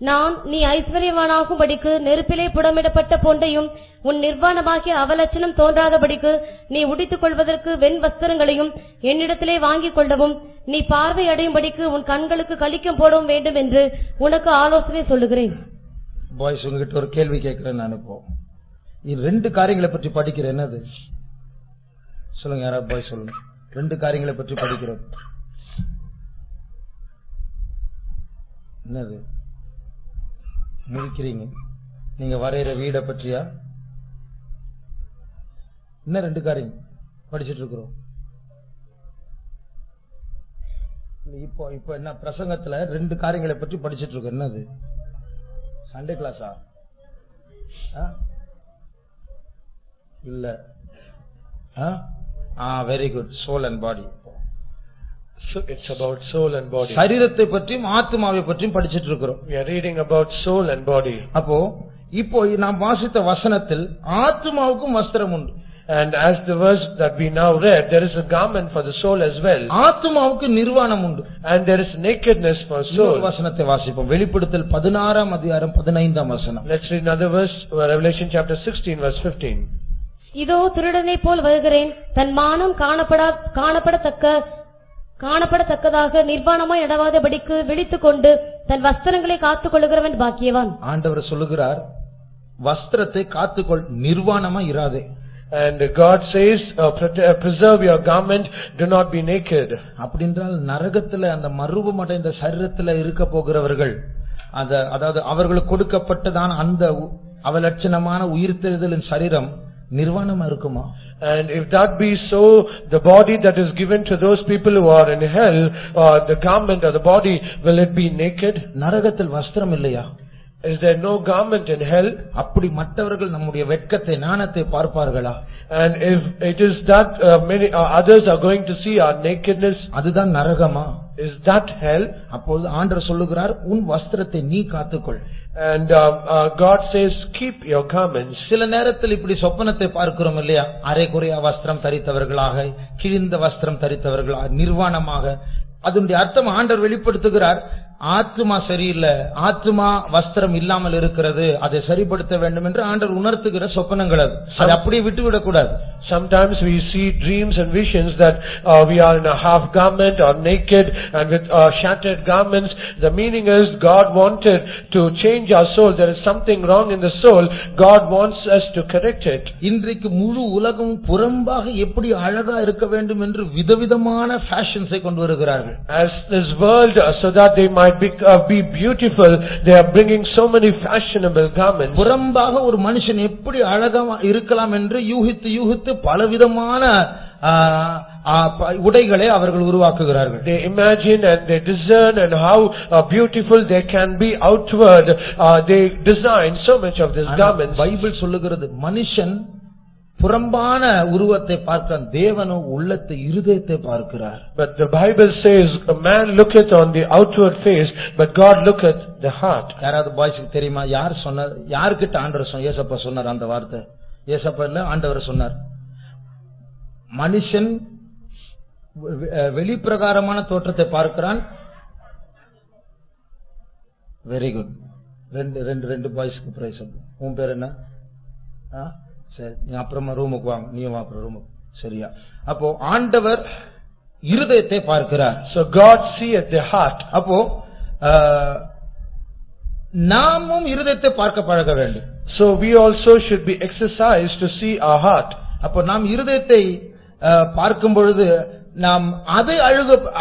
நான் நீ ஐஸ்வர்யவானாகும்படிக்கு நெருப்பிலே புடமிடப்பட்ட பொண்டையும் உன் நிர்வாணமாகிய அவலட்சணம் தோன்றாதபடிக்கு நீ உடித்துக் கொள்வதற்கு வெண் வஸ்திரங்களையும் என்னிடத்திலே வாங்கிக் கொள்ளவும் நீ பார்வை அடையும்படிக்கு உன் கண்களுக்கு கலிக்கம் போடவும் வேண்டும் என்று உனக்கு ஆலோசனை சொல்லுகிறேன். பாய்ஸ், உங்ககிட்ட ஒரு கேள்வி கேட்கிறேன். நான் இப்போ ரெண்டு காரியங்களை பற்றி படிக்கிறேன். என்னது சொல்லுங்க, யாராவது பாய்ஸ் சொல்லுங்க. ரெண்டு காரியங்களை பற்றி படிக்கிறோம். என்னது முடிக்கிறீங்க? நீங்க வரைகிற வீடை பற்றியா? என்ன ரெண்டு காரியம் படிச்சிட்டு இருக்கிறோம்? இப்போ என்ன பிரசங்கத்துல ரெண்டு காரியங்களை பற்றி படிச்சிட்டு இருக்கோம். என்னது சண்டே கிளாஸா? இல்ல. Very good. Soul and body. So it's about soul and body. சரீரத்தை பற்றியும் ஆத்மாவை பற்றியும் படிச்சிட்டு இருக்கிறோம். We are reading about soul and body. அப்போ இப்போ நாம் வாசித்த வசனத்தில் ஆத்மாவுக்கும் வஸ்திரம் உண்டு. And as the verse that we now read, there is a garment for the soul as well. ஆத்மாவுக்கு நிர்வாணம் உண்டு. And there is nakedness for soul. வசனத்தை வாசிப்போம். வெளிப்படுத்தல் 16ஆம் அதிகாரம் 15ஆம் வசனம். Let's read another verse, Revelation chapter 16 verse 15. இதோ திருடனை போல் வருகிறேன். தன் மானம் காணப்படத்தக்கதாக நிர்வாணமாய் நடவாதபடிக்கு விழித்துக் கொண்டு தன் வஸ்திரங்களை காத்துக் கொள்ளுகிறவன் பாக்கியவான். ஆண்டவர் சொல்லுகிறார், வஸ்திரத்தை காத்துக்கொள், நிர்வாணமா இராதே. And God says, preserve your garment, do not be naked. அப்படின்றால் நரகத்துல அந்த மறுரூபம் அடைந்த சரீரத்துல இருக்க போகிறவர்கள், அதாவது அவர்களுக்கு கொடுக்கப்பட்டதான அந்த அவலட்சணமான உயிர்த்தெழுதலின் சரீரம் நிர்வாணமா இருக்குமா? And if that be so, the body that is given to those people who are in hell, the garment or the body, will it be naked? நரகத்தில் வஸ்திரம் இல்லையா? Is there no garment in hell? அப்படி மற்றவர்கள் நம்முடைய வெட்கத்தை நாணத்தை பார்ப்பார்களா? And if it is that many others are going to see our nakedness, அதுதான் நரகமா? is that hell? அப்பொழுது ஆண்டவர் சொல்லுகிறார், உன் வஸ்திரத்தை நீ காத்துக்கொள். And God says, keep your garments. சில நேரத்தில் இப்படி சொப்பனத்தை பார்க்கிறோம் இல்லையா? அரைகுறையா வஸ்திரம் தரித்தவர்களாக, கிழிந்த வஸ்திரம் தரித்தவர்களாக, நிர்வாணமாக. அதனுடைய அர்த்தம் ஆண்டவர் வெளிப்படுத்துகிறார், ஆத்மா சரியில்லை, ஆத்மா வஸ்திரம் இல்லாமல் இருக்கிறது, அதை சரிப்படுத்த வேண்டும் என்று ஆண்டவர் உணர்த்துகிற சொப்பனங்கள். அது அப்படியே விட்டுவிடக் கூடாது. Sometimes we see dreams and visions that we are in a half garment or naked and with shattered garments. The meaning is God wanted to change our soul. There is something wrong in the soul. God wants us to correct it. இன்றைக்கு முழு உலகம் புறம்பாக எப்படி அழகா இருக்க வேண்டும் என்று விதவிதமான ஃபேஷன்ஸை கொண்டு வருகிறார்கள். As this world, so that they might be beautiful, they are bringing so many fashionable garments. புறம்பாக ஒரு மனுஷன் எப்படி அழகா இருக்கலாம் என்று யூகித்து பலவிதமான உடைகளை அவர்கள் உருவாக்குகிறார்கள். They imagine and they discern and how beautiful they can be outward. They design so much of these garments. Bible சொல்லுகிறது மனுஷன் புறம்பான உருவத்தை பார்க்கிறான், தேவனோ உள்ளத்தை இருதயத்தை பார்க்கிறார். But the Bible says a man looketh on the outward face, but God looketh the heart. யாராவது பாய்ஸ்க்கு தெரியுமா யார் சொன்னார், யார்கிட்ட ஆண்டவர் ஏசப்பா சொன்னார் அந்த வார்த்தை? ஏசப்பா இல்ல, ஆண்டவர் சொன்னார். மனுஷன் வெளிப்பிரகாரமான தோற்றத்தை பார்க்கிறான். Very good. ரெண்டு பாய்ஸ்க்கு பிரைஸ். உன் பேர் என்ன? சரி, நீ அப்புறமா ரூமுக்கு வாங்க, நீயும் அப்புறம் ரூமுக்கு. சரியா? அப்போ ஆண்டவர் இருதயத்தை பார்க்கிறார். So God seeth the heart. அப்போ நாமும் இருதயத்தை பார்க்க பழக வேண்டும். So we also should be exercised to see our heart. அப்போ நாம் இருதயத்தை பார்க்கும் பொழுது நாம் அதை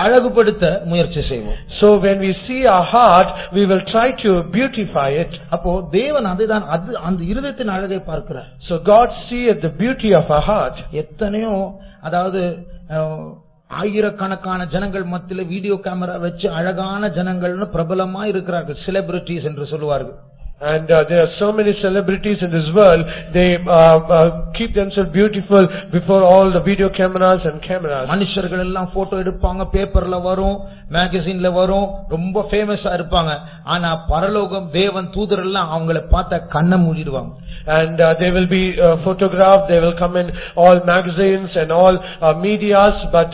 அழகுபடுத்த முயற்சி செய்வோம். So when we see our heart, we will try to beautify it. அப்போ தேவன் அதைதான் அந்த இருதயத்தின் அழகை பார்க்கிறார். So God seeth the beauty of our heart. எத்தனையோ, அதாவது ஆயிரக்கணக்கான ஜனங்கள் மத்தியில வீடியோ கேமரா வச்சு அழகான ஜனங்கள்னு பிரபலமா இருக்கிறார்கள், செலிபிரிட்டிஸ் என்று சொல்லுவார்கள். And there are so many celebrities in this world. They keep themselves beautiful before all the video cameras and cameras. மனுஷர்கள் எல்லாம் போட்டோ எடுப்பாங்க, பேப்பர்ல வரும், மேகசின்ல வரும், ரொம்ப ஃபேமஸா இருப்பாங்க. ஆனா பரலோகம் தேவன் தூதர் எல்லாம் அவங்களை பார்த்தா கண்ணை மூடிடுவாங்க. And they will be photographed, they will come in all magazines and all medias, but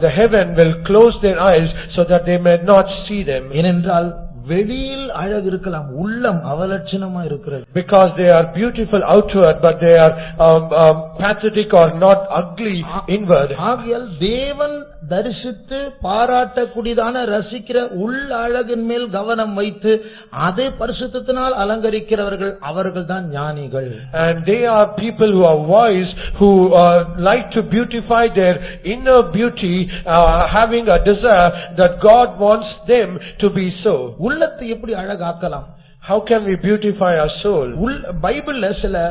the heaven will close their eyes so that they may not see them. ஏனென்றால் வெளியில் அழகு இருக்கலாம், உள்ளம் அவலட்சணமா இருக்கிறது. Because they are beautiful outward, but they are pathetic or not ugly inward. ஆகையால் தேவன் தரிசித்து பாராட்டக்கூடியதான ரசிக்கிற உள் அழகின் மேல் கவனம் வைத்து அதை பரிசுத்தத்தினால் அலங்கரிக்கிறவர்கள் அவர்கள் தான் ஞானிகள். And they are people who are wise, who like to beautify their inner beauty, having a desire that God wants them to be so. உள்ளத்தை எப்படி அழகாக்கலாம்? How can we beautify our soul? பைபிள்ல சில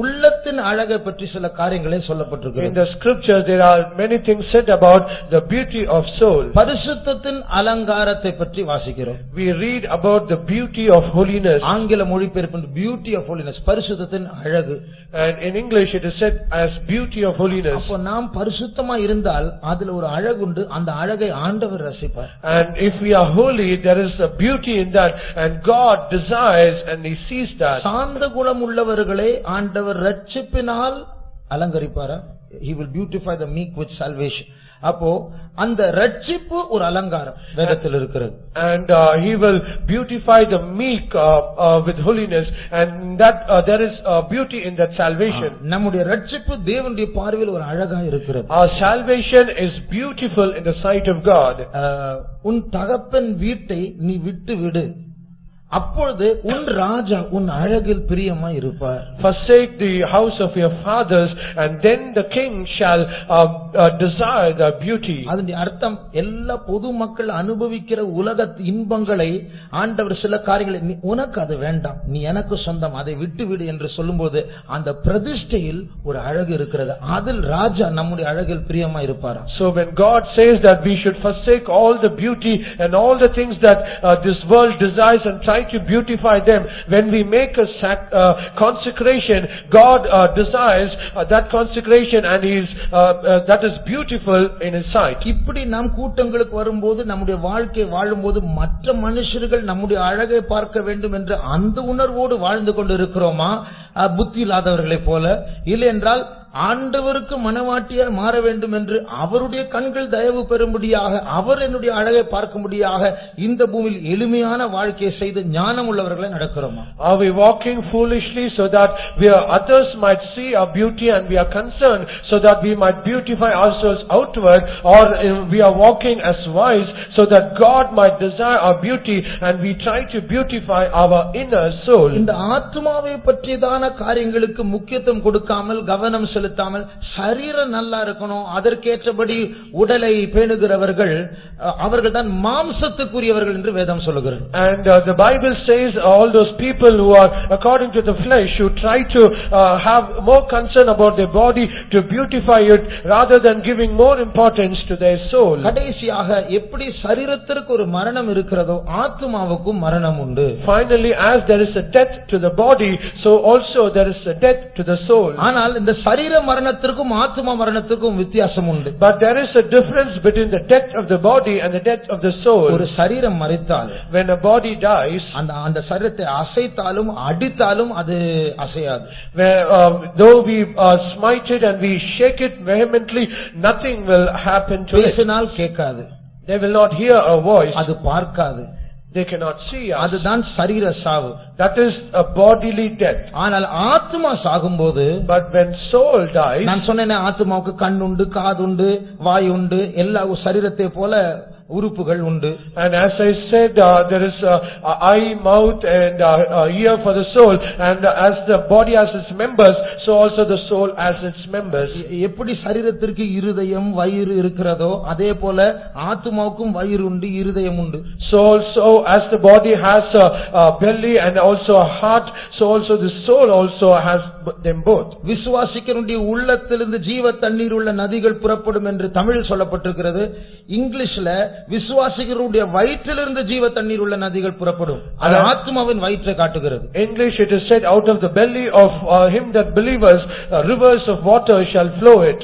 உள்ளத்தின் அழகை பற்றி சில காரியங்களே சொல்லப்பட்டிருக்கிறது. In the scriptures there are many things said about the beauty of soul. பரிசுத்தத்தின் அலங்காரத்தை பற்றி வாசிக்கிறோம். We read about the beauty of holiness. ஆங்கில மொழிபெயர்ப்பு beauty of holiness, பரிசுத்தத்தின் அழகு. And in English it is said as beauty of holiness. அப்ப நாம் பரிசுத்தமா இருந்தால் அதுல ஒரு அழகு உண்டு, அந்த அழகை ஆண்டவர் ரசிப்பார். And if we are holy, there is a beauty in that, and God desires and He sees that. சாந்த குணம் உள்ளவர்களே ஆண்டவர் ரட்சிப்பினால் அலங்கரிப்பாரா? He will beautify the meek with salvation. அப்போ அந்த ரட்சிப்பு ஒரு அலங்காரம் வேதத்தில் இருக்கிறது. And He will beautify the meek with holiness, and that there is beauty in that salvation. நம்முடைய ரட்சிப்பு தேவனுடைய பார்வையில் ஒரு அழகா இருக்கிறது. Our salvation is beautiful in the sight of God. உன் தகப்பன் வீட்டை நீ விட்டு விடு, அப்பொழுது உன் ராஜா உன் அழகில் பிரியமா இருப்பார். Forsake the house of your fathers, and then the king shall desire the beauty. அதனுடைய அர்த்தம் எல்லா பொது மக்கள் அனுபவிக்கிற உலக இன்பங்களை ஆண்டவர் சில காரியங்களை உனக்கு அது வேண்டாம், நீ எனக்கு சொந்தம், அதை விட்டு விடு என்று சொல்லும்போது அந்த பிரதிஷ்டையில் ஒரு அழகு இருக்கிறது, அதில் ராஜா நம்முடைய அழகில் பிரியமா இருப்பார். So when God says that we should forsake all the beauty and all the things that this world desires and try to beautify them, when we make a consecration, God desires that consecration, and that is beautiful in His sight. இப்படி நாம் கூட்டங்களுக்கு வரும்போது நம்முடைய வாழ்க்கை வாழும்போது மற்ற மனுஷர்கள் நம்முடைய அழகை பார்க்க வேண்டும் என்ற அந்த உணர்வோடு வாழ்ந்து கொண்டு இருக்கிறோமா புத்தி இல்லாதவர்களை போல? இல்லை என்றால் ஆண்டவருக்கு மனவாட்டியாய் மாற வேண்டும் என்று அவருடைய கண்கள் தயவு பெறும்படியாக அவர் என்னுடைய அழகை பார்க்கும்படியாக இந்த பூமியில் எளிமையான வாழ்க்கையை செய்து ஞானம் உள்ளவர்களை நடக்கிறோமா? Are we walking foolishly so that others might see our beauty and we are concerned so that we might beautify ourselves outward, or we are walking as wise so that God might desire our beauty and we try to beautify our inner soul? இந்த ஆத்மாவை பற்றியதான காரியங்களுக்கு முக்கியத்துவம் கொடுக்காமல் கவனம் செலுத்தாமல் சரீரம் நல்லா இருக்கணும் அதற்கேற்றபடி உடலை பேணுகிறவர்கள் அவர்கள் தான் மாம்சத்துக்குரியவர்கள் என்று வேதம் சொல்லுகிறது. And the Bible says all those people who are according to the flesh who try to have more concern about their body to beautify it rather than giving more importance to their soul. கடைசியாக எப்படி சரீரத்திற்கு ஒரு மரணம் இருக்கிறதோ ஆத்மாவுக்கும் மரணம் உண்டு. Finally, as there is a death to the body, so also there is a death to the soul. ஆனால் இந்த சரீர மரணத்திற்கும் ஆத்மா மரணத்திற்கும் வித்தியாசம் உண்டு. But there is a difference between the death of the body and the death of the soul. ஒரு சரீரம் மரித்தால் when a body dies, அந்த சரீரத்தை அசைத்தாலும் அடித்தாலும் அது அசையாது. where though we smite it and we shake it vehemently, nothing will happen to it. பேசினால் கேட்காது. They will not hear a voice. அது பார்க்காது. They cannot see us. அதுதான் சரீர சாவு. That is a bodily death. ஆனால் ஆத்மா சாகும்போது, but when soul dies, நான் சொன்னேனே ஆத்மாவுக்கு கண் உண்டு, காது உண்டு, வாய் உண்டு, எல்லா சரீரத்தை போல உறுப்புகள் உண்டு. And as I said, there is eye, mouth and ear for the soul, and as the body has its members, so also the soul has its members. எப்படி சரீரத்திற்கு இருதயம் வயிறு இருக்கிறதோ அதே போல ஆத்மாவுக்கும் வயிறு உண்டு, இருதயம் உண்டு. So also as the body has a belly and also a heart, so also the soul also has them both. விசுவாசிக்கிறவனுடைய உள்ளத்திலிருந்து ஜீவ தண்ணீர் உள்ள நதிகள் புறப்படும் என்று தமிழில் சொல்லப்பட்டிருக்கிறது. இங்கிலீஷ்ல விசுவாசிகளுடைய வயிற்றிலிருந்து ஜீவ தண்ணீர் உள்ள நதிகள் புறப்படும். அது ஆத்மாவின் வயிற்றை காட்டுகிறது. English it is said out of the belly of him that believers rivers of water shall flow it.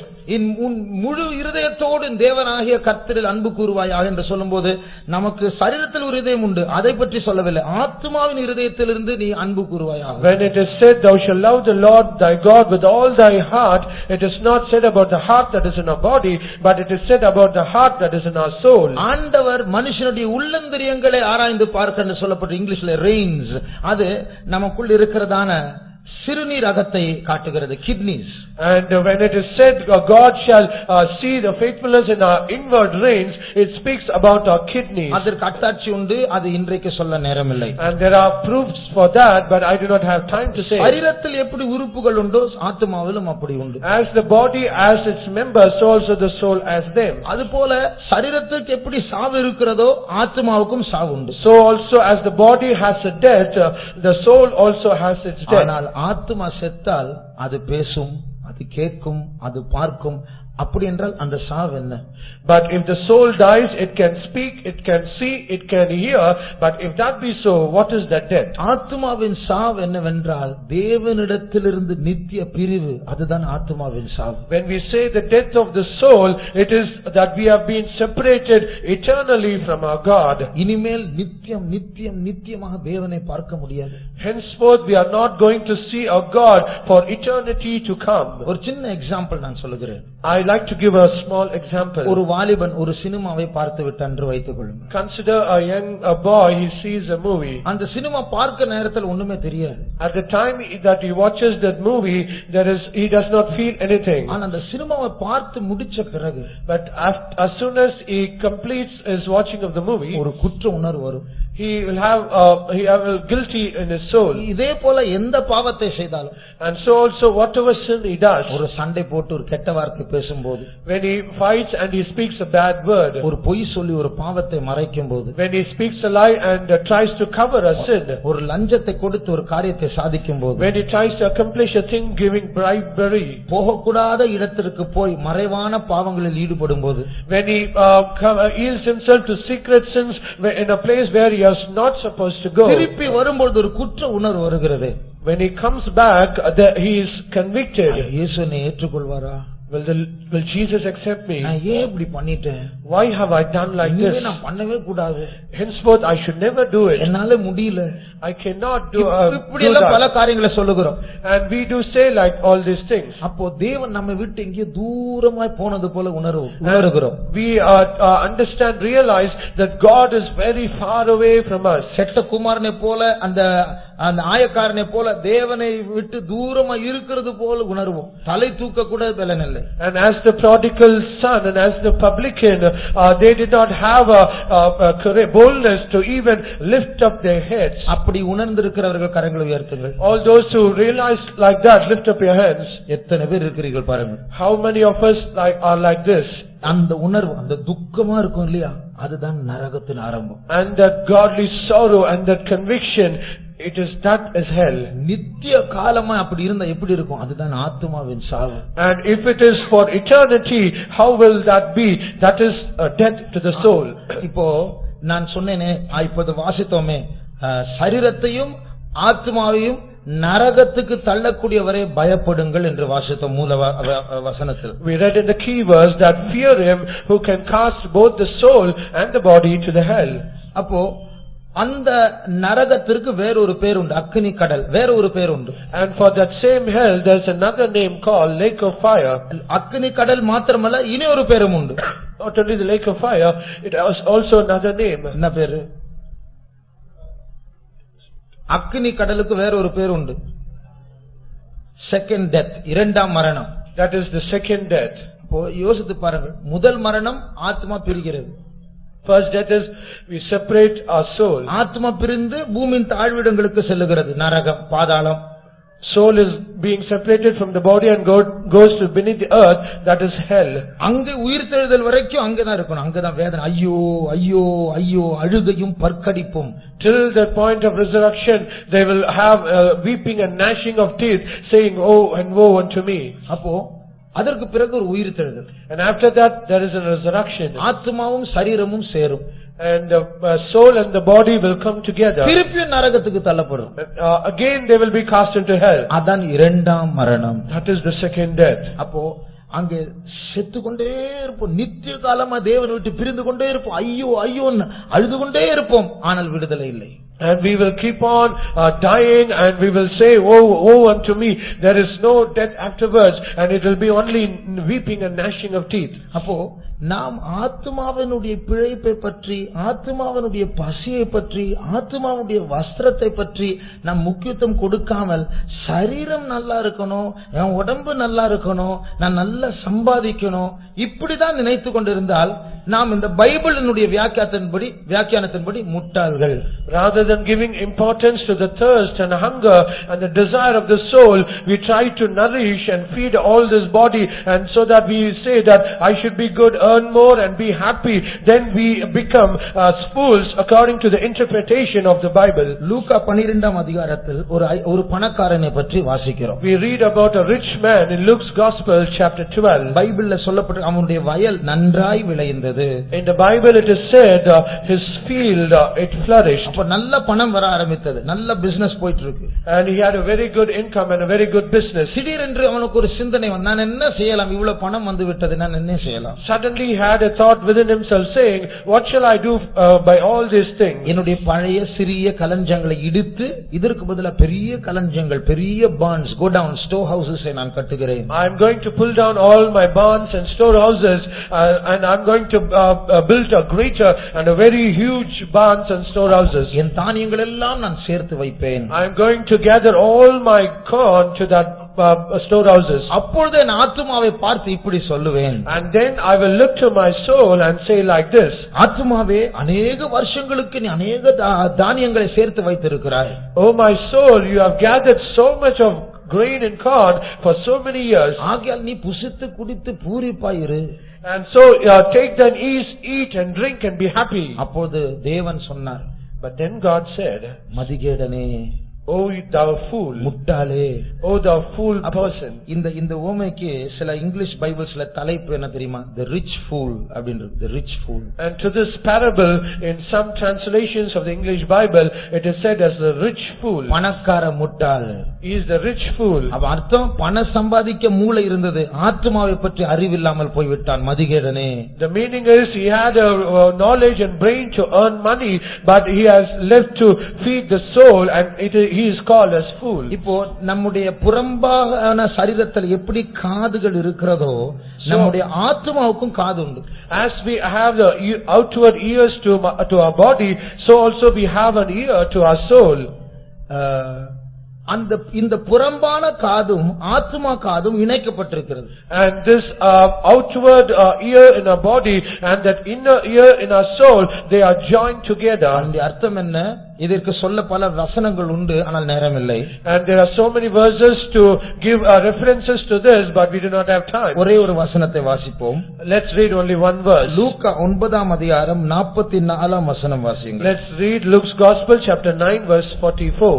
முழு இருதயத்தோடு தேவனாகிய கர்த்தரில் அன்பு கூறுவாயாக என்று சொல்லும்போது நமக்கு சரீரத்தில் ஒரு இதயம் உண்டு, அதை பற்றி சொல்லவில்லை. ஆத்மாவின் இருதயத்திலிருந்து நீ அன்பு கூறுவாயாக. When it is said thou shalt love the Lord thy God with all thy heart, it is not said about the heart that is in our body, but it is said about the heart that is in our soul. ஆண்டவர் மனுஷனுடைய உள்ளந்திரியங்களை ஆராய்ந்து பார்க்க என்று சொல்லப்பட்ட இங்கிலீஷ்ல Reigns, அது நமக்குள் இருக்கிறதான சிறுநீர் அகத்தை காட்டுகிறது, kidneys. And when it is said God shall see the faithfulness in our inward reins, it speaks about our kidneys. அதற்கு அத்தாட்சி உண்டு, அது இன்றைக்கு சொல்ல நேரமில்லை. And there are proofs for that, but I do not have time to say. சரீரத்தில் எப்படி உறுப்புகள் உண்டோ ஆத்மாவிலும் அப்படி உண்டு. As the body has its members, so also the soul has them. அதுபோல சரீரத்துக்கு எப்படி சாவு இருக்கிறதோ ஆத்மாவுக்கும் சாவு உண்டு. So also as the body has a death, the soul also has its death. ஆனால் ஆத்மா செத்தால் அது பேசும், அது கேட்கும், அது பார்க்கும். அப்படி என்றால் அந்த சாவு என்ன? But if the soul dies, it can speak, it can see, it can hear. But if that be so, what is that death? ஆத்மாவின் சாவு என்னவென்றால் தேவனிடத்திலிருந்து நித்திய பிரிவு, அதுதான் ஆத்மாவின் சாவு. When we say the death of the soul, it is that we have been separated eternally from our God. இனிமேல் நித்தியம் நித்தியம் நித்தியமாக தேவனை பார்க்க முடியாது. Henceforth we are not going to see our God for eternity to come. ஒரு சின்ன example நான் சொல்லுகிறேன். I like to give a small example. ஒரு வாலிபன் ஒரு சினிமாவை பார்த்து விட்டு என்று வைத்துக் கொள்ளுங்கள். Consider a boy, he sees a movie. அந்த சினிமா பார்க்க நேரத்தில் ஒண்ணுமே தெரியாது. At the time that he watches that movie, he does not feel anything. ஆனா அந்த சினிமாவை பார்த்து முடிச்ச பிறகு, but as soon as he completes his watching of the movie, ஒரு குற்ற உணர்வு வரும். he will have guilty in his soul. இதே போல எந்த பாவத்தை செய்தாலும், and so also whatever sin he does, ஒரு சண்டை போட்டு ஒரு கெட்ட வார்த்தை பேசும்போது, when he fights and he speaks a bad word, ஒரு பொய் சொல்லி ஒரு பாவத்தை மறைக்கும்போது, when he speaks a lie and tries to cover a sin, ஒரு லஞ்சத்தை கொடுத்து ஒரு காரியத்தை சாதிக்கும்போது, when he tries to accomplish a thing giving bribery, போகக்கூடாத இடத்திற்கு போய் மறைவான பாவங்களில் ஈடுபடும்போது, when he yields himself to secret sins in a place where he is not supposed to go, திருப்பி வரும்போது ஒரு குற்ற உணர்வு வருகிறது. when he comes back he is convicted. இயேசுவை ஏற்றுக்கொள்வாரா? Will Jesus accept me? நான் ஏன் இப்படி பண்ணிட்டேன்? Why have I done like this? இனிமே நான் பண்ணவே கூடாது. Henceforth I should never do it. என்னால முடியல. I cannot do இப்படி எல்லாம் பல காரியங்களை சொல்லுகிறோம். And we do say like all these things. அப்போ தேவன் நம்மை விட்டு எங்கேயோ தூரமாய் போனது போல உணர்கிறோம். We understand, realize that God is very far away from us. செத்த குமாரனை போல அந்த ஆயக்காரனை போல தேவனை விட்டு தூரமா இருக்கிறது போல உணர்வோம். தலை தூக்க கூட பலன் இல்லை. And as the prodigal son and as the publican, they did not have a boldness to even lift up their heads. அப்படி உணர்ந்திருக்கிறவர்கள் கரங்களை உயர்த்துங்கள். All those who realize like that, lift up your hands. எத்தனை பேர் இருக்கிறீர்கள் பாருங்க. How many of us are like this? அந்த உணர்வு, அந்த துக்கமா இருக்கும் இல்லையா, அதுதான் நரகத்தின் ஆரம்பம். And that godly sorrow and that conviction, that is hell. நித்திய காலமா அப்படி இருந்தா எப்படி இருக்கும்? அதுதான் ஆத்துமாவின் சாவு. And if it is for eternity, how will that be? That is death to the soul. இப்போ நான் சொன்னேனே, இப்போது வாசித்தோமே, சரீரத்தையும் ஆத்மாவையும் நரகத்துக்கு தள்ளக்கூடியவரை பயப்படுங்கள் என்று வாசித்தோம் மூல வசனத்தில். We read in the key verse that fear him who can cast both the soul and the body to the hell. அப்போ அந்த நரகத்திற்கு வேறொரு பேர் உண்டு, அக்கினி கடல். வேறொரு பேர் உண்டு. And for that same hell there is another name called lake of fire. அக்கினி கடல் மாத்திரமல்ல, இனி ஒரு பேரும் உண்டு. Not only the lake of fire, it has also another name. என்ன பேரு? அக்கினி கடலுக்கு வேறொரு பேர் உண்டு. செகண்ட் டெத், இரண்டாம் மரணம். That is the second death. இப்போ யோசித்து பாருங்க, முதல் மரணம் ஆத்மா பிரிகிறது. First death is we separate our soul. ஆத்மா பிரிந்து பூமியின் தாழ்விடங்களுக்கு செல்லுகிறது, நரகம், பாதாளம். Soul is being separated from the body and goes to beneath the earth, that is hell. அங்கே உயிர்த்தெழுதல் வரைக்கும் அங்கதான் இருக்கணும். அங்கதான் வேதனை, ஐயோ ஐயோ ஐயோ, அழுகையும் பற்கடிப்பும். Till the point of resurrection they will have weeping and gnashing of teeth, saying oh and woe unto me. அப்போ அதற்கு பிறகு ஒரு உயிர்த்தெழுதல். And after that there is a resurrection. ஆத்மாவும் சரீரமும் சேரும். And the soul and the body will come together. திருப்பி நரகத்துக்கு தள்ளப்படும். Again they will be cast into hell. அதான் இரண்டாம் மரணம். That is the second death. அப்போ அங்கே செத்து கொண்டே இருப்போம், நித்திய காலமா தேவனை விட்டு பிரிந்து கொண்டே இருப்போம், ஐயோ ஐயோன்னு அழுது கொண்டே இருப்போம், ஆனால் விடுதலை இல்லை. And we will keep on dying and we will say woe unto me, there is no death afterwards, and it will be only weeping and gnashing of teeth. அப்போ நாம் ஆத்மாவினுடைய பிழைப்பை பற்றி, ஆத்மாவினுடைய பசியை பற்றி, ஆத்மாவுடைய வஸ்திரத்தை பற்றி நாம் முக்கியத்துவம் கொடுக்காமல், சரீரம் நல்லா இருக்கணும், என் உடம்பு நல்லா இருக்கணும், நான் நல்லா சம்பாதிக்கணும், இப்படிதான் நினைத்து கொண்டிருந்தால் நாம் இந்த பைபிளினுடைய வியாக்கியானத்தின்படி முட்டாள்கள். Rather than giving importance to the thirst and hunger and the desire of the soul, we try to nourish and feed all this body, and so that we say that I should be good, earn more and be happy. Then we become fools according to the interpretation of the Bible. லூக்கா 12ஆம் அதிகாரத்தில் ஒரு பணக்காரனை பற்றி வாசிக்கிறோம். We read about a rich man in Luke's Gospel chapter 12. பைபிள்ல சொல்லப்பட்ட அவனுடைய வயல் நன்றாய் விளைந்தது. In the Bible it is said his field it flourished. அப்ப நல்ல பணம் வர ஆரம்பித்தது, நல்ல பிசினஸ் போயிட்டு இருக்கு. And he had a very good income and a very good business. திடீரென்று அவனுக்கு ஒரு சிந்தனை வந்து, நான் என்ன செய்யலாம், இவ்வளவு பணம் வந்து விட்டது, நான் என்ன செய்யலாம்? Suddenly he had a thought within himself saying, what shall I do by all these things? என்னுடைய பழைய சிறிய களஞ்சியங்களை இடித்து இதற்கு பதிலா பெரிய களஞ்சியங்கள், பெரிய barns, go down, store houses நான் கட்டுகிறேன். I am going to pull down all my barns and storehouses, and I am going to build a greater and a very huge barns and storehouses. என் தானியங்கள் எல்லாம் நான் சேர்த்து வைப்பேன். I am going to gather all my corn to that storehouses. அப்பொழுது என் ஆத்துமாவை பார்த்து இப்படி சொல்லுவேன். And then I will look to my soul and say like this, ஆத்துமாவே, अनेक வருஷங்களுக்கு நீ अनेक தானியங்களை சேர்த்து வைத்திருக்கிறாய். Oh my soul, you have gathered so much of grain and corn for so many years. ஆகையால் நீ புசித்து குடித்து பூரிப்பாயிரு. And so take then eat and drink and be happy. அப்பொழுது தேவன் சொன்னார். But then God said, மதிகேடனே, "O thou fool, முட்டாளே." O thou fool person." இந்த உவமைக்கு சில English பைபிள்ஸ்ல தலைப்பு என்ன தெரியுமா? The rich fool அப்படின்றது. The rich fool. And to this parable, in some translations of the English Bible, it is said as the rich fool. பணக்கார முட்டாள். He is the rich fool. அப்ப அர்த்தம், பணம் சம்பாதிக்க மூளை இருந்தது, ஆத்மாவை பற்றி அறிவில்லாமல் போய்விட்டான், மதிகேடனே. The meaning is he had a knowledge and brain to earn money, but he has left to feed the soul, and he is called as fool. இப்போ நம்முடைய புறம்பான சரீரத்தில் எப்படி காதுகள் இருக்கிறதோ, நம்முடைய ஆத்மாவுக்கும் காது உண்டு. As we have the outward ears to our body, so also we have an ear to our soul. இந்த புறம்பான காதும் ஆத்மா காதும் இணைக்கப்பட்டிருக்கிறது. And this outward ear in our body and that inner ear in our soul, they are joined together. அந்த அர்த்தம் என்ன? இதற்கு சொல்ல பல வசனங்கள் உண்டு, ஆனால் நேரம் இல்லை. And there are so many verses to give references to this, but we do not have time. ஒரே ஒரு வசனத்தை வாசிப்போம். Let's read only one verse. லூக்கா 9ஆம் அதிகாரம் 44ஆம் வசனம் வாசியுங்கள். Let's read Luke's Gospel chapter 9 verse 44.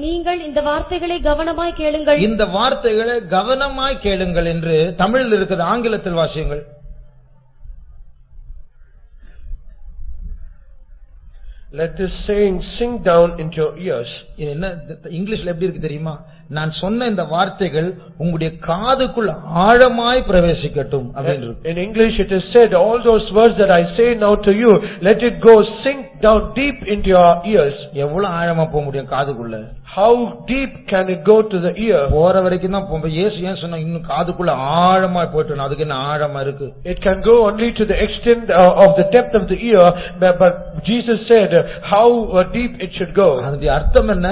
நீங்கள் இந்த வார்த்தைகளை கவனமாய் கேளுங்கள். இந்த வார்த்தைகளை கவனமாய் கேளுங்கள் என்று தமிழில் இருக்குது, ஆங்கிலத்தில் வாசியுங்கள். Let this saying sink down into your ears. என்ன இங்கிலீஷ்ல எப்படி இருக்கு தெரியுமா? நான் சொன்ன இந்த வார்த்தைகள் உங்களுடைய காதுக்குள் ஆழமாய் பிரவேசிக்கட்டும் அப்படின்றது. In English it is said, all those words that I say now to you, let it go sink down deep into your ears. எவ்வளவு ஆழமா போக முடியும் காதுக்குள்ள? How deep can it go to the ear? போற வரைக்கும் தான் போகும். இயேசு ஏன் சொன்னா இன்னும் காதுக்குள்ள ஆழமா போய்ட்டோம், அதுக்கு என்ன ஆழமா இருக்கு? It can go only to the extent of the depth of the ear, but Jesus said how deep it should go. அதனுடைய அர்த்தம் என்ன?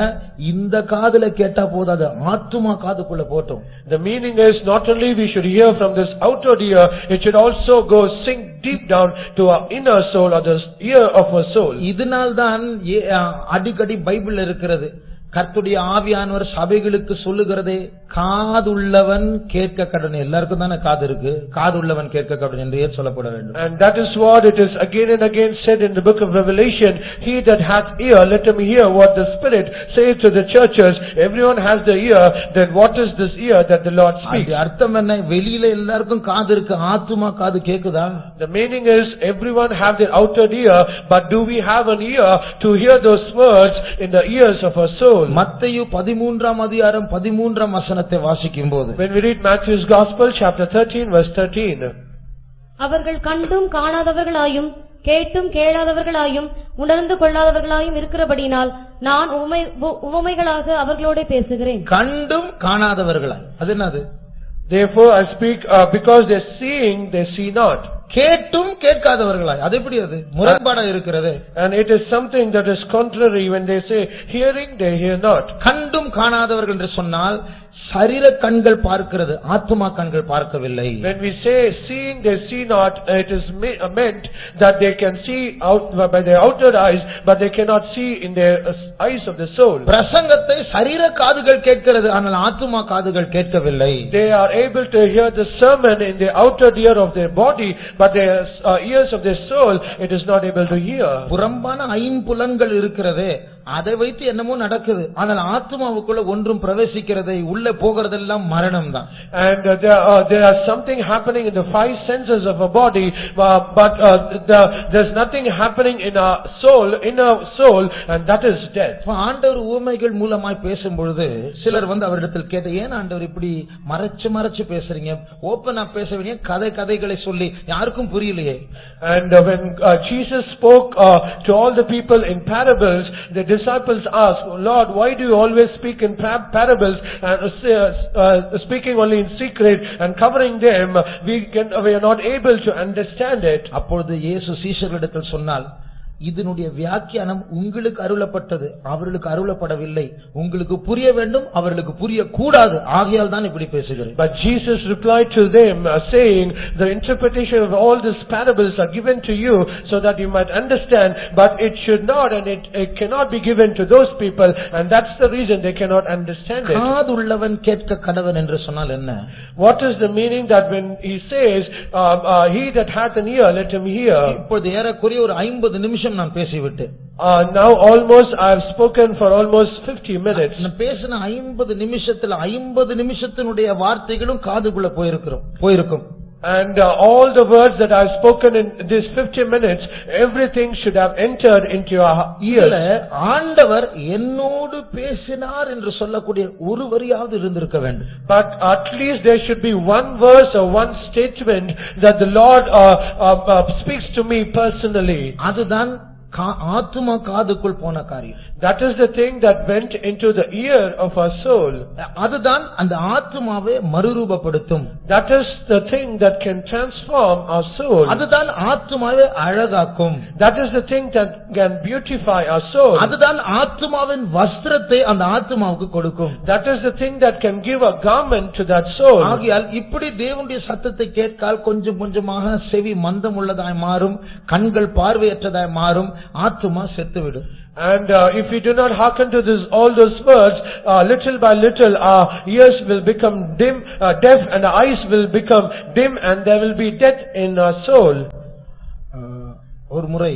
இந்த காதுல கேட்டா போதாது, ஆத்துமா காதுக்குள்ள போட்டும். The meaning is not only we should hear from this outer ear, it should also go sink deep down to our inner soul or the ear of our soul. இதனால்தான் அடிக்கடி பைபிள்ல இருக்கிறது, கர்த்தருடைய ஆவியானவர் சபைகளுக்கு சொல்லுகிறதே, காதுள்ளவன் கேட்க கடன். எல்லாருக்கும் தானே காது இருக்கு, காதுள்ளவன் கேட்க கடன் என்று ஏன் சொல்லப்பட வேண்டும்? And that is what it is again and again said in the book of Revelation, he that hath ear, let him hear what the Spirit saith to the churches. Everyone has the ear, then what is this ear that the Lord speaks? அர்த்தம் என்ன? வெளியில எல்லாருக்கும் காது இருக்கு, ஆத்துமா காது கேக்குதா? The meaning is everyone have their outer ear, but do we have an ear to hear those words in the ears of our soul? மத்தேயு 13ஆம் அதிகாரம் 13ஆம் வசனத்தை வாசிக்கும்போது, when we read Matthew's Gospel chapter 13 verse 13, அவர்கள் கண்டும் காணாதவர்களாயும் கேட்டும் கேளாதவர்களாயும் உணர்ந்து கொள்ளாதவர்களாயும் இருக்கிறபடினால் நான் உவமைகளாக அவர்களோட பேசுகிறேன். கண்டும் காணாதவர்களாய், அது என்னது? therefore I speak because they seeing they see not. கேட்டும் கேட்காதவர்களாய், அது எப்படி? அது முரண்பாடா இருக்கிறது. And it is something that is contrary when they say hearing they hear not. கண்டும் காணாதவர்கள் என்று சொன்னால் சரீர கண்கள் பார்க்கிறது, ஆத்மா கண்கள் பார்க்கவில்லை. When we say seeing they see not, it is meant that they can see out by their outer eyes, but they cannot see in their eyes of the soul. பிரசங்கத்தை சரீர காதுகள் கேட்கிறது, ஆனால் ஆத்மா காதுகள் கேட்கவில்லை. They are able to hear the sermon in the outer ear of their body, but their ears of their soul it is not able to hear. புறம்பான ஐம்புலன்கள் இருக்கிறது, அதை வைத்து என்னமோ நடக்குது, ஆனால் ஆத்மாவுக்குள்ள ஒன்றும் பிரவேசிக்கிறதை, உள்ள போகிறதெல்லாம் மரணம் தான். And there are something happening in the five senses of a body, but there's nothing happening in our soul, and that is death. ஆண்டவர் உவமைகள் மூலமாய் பேசும்பொழுது சிலர் அவரிடத்தில் கேட்ட, ஏன் ஆண்டவர் இப்படி மறைச்சு பேசுறீங்க, ஓபனா பேசுறீங்க, கதைகளை சொல்லி யாருக்கும் புரியலையே? And when Jesus spoke to all the people in parables, the disciples asked, Lord, why do you always speak in parables and speaking only in secret and covering them? We are not able to understand it. அப்பொழுது இயேசு சீஷர்களிடத்தில் சொன்னார், இதனுடைய வியாக்கியானம் உங்களுக்கு அருளப்பட்டது, அவர்களுக்கு அருளப்படவில்லை. உங்களுக்கு புரிய வேண்டும், அவர்களுக்கு புரிய கூடாது, ஆகையால் தான் இப்படி பேசுகிறேன். But Jesus replied to them saying, the interpretation of all these parables are given to you so that you might understand, but it should not and it cannot be given to those people, and that's the reason they cannot understand it. காதுள்ளவன் கேட்க கடவன் என்று சொன்னால் என்ன? What is the meaning that when he says he that hath an ear let him hear? இப்பொழுது ஏறக்குறைய ஒரு 50 நிமிஷம் நிமிஷம் நான் பேசிவிட்டேன். Now almost I have spoken for almost 50 minutes. நான் பேசின 50 நிமிஷத்துல 50 நிமிஷத்தினுடைய வார்த்தைகளும் காதுக்குள்ள போயிருக்கும். And all the words that I have spoken in these 50 minutes, everything should have entered into your ears. ஆண்டவர் என்னோடு பேசினார் என்று சொல்லக்கூடிய ஒரு வரியாவது இருந்திருக்க வேண்டும். But at least there should be one verse or one statement that the Lord speaks to me personally. அதுதான் ஆத்துமா காதுக்குள் போன காரியம். That is the thing that went into the ear of our soul. அதுதான் அந்த ஆத்துமாவை மறுரூபப்படுத்தும். That is the thing that can transform our soul. அதுதான் ஆத்துமாவை அழகாக்கும். That is the thing that can beautify our soul. அதுதான் ஆத்துமாவின் வஸ்திரத்தை அந்த ஆத்துமாவுக்கு கொடுக்கும். That is the thing that can give a garment to that soul. ஆகையால் இப்படி தேவனுடைய சத்தத்தை கேட்கால் கொஞ்சம் கொஞ்சமாக செவி மந்தம் உள்ளதாய் மாறும், கண்கள் பார்வையற்றதாய் மாறும், ஆத்துமா செத்துவிடும். And if we do not hearken to all those words, little by little our ears will become dim, deaf, and our eyes will become dim, and there will be death in our soul. ஒரு முறை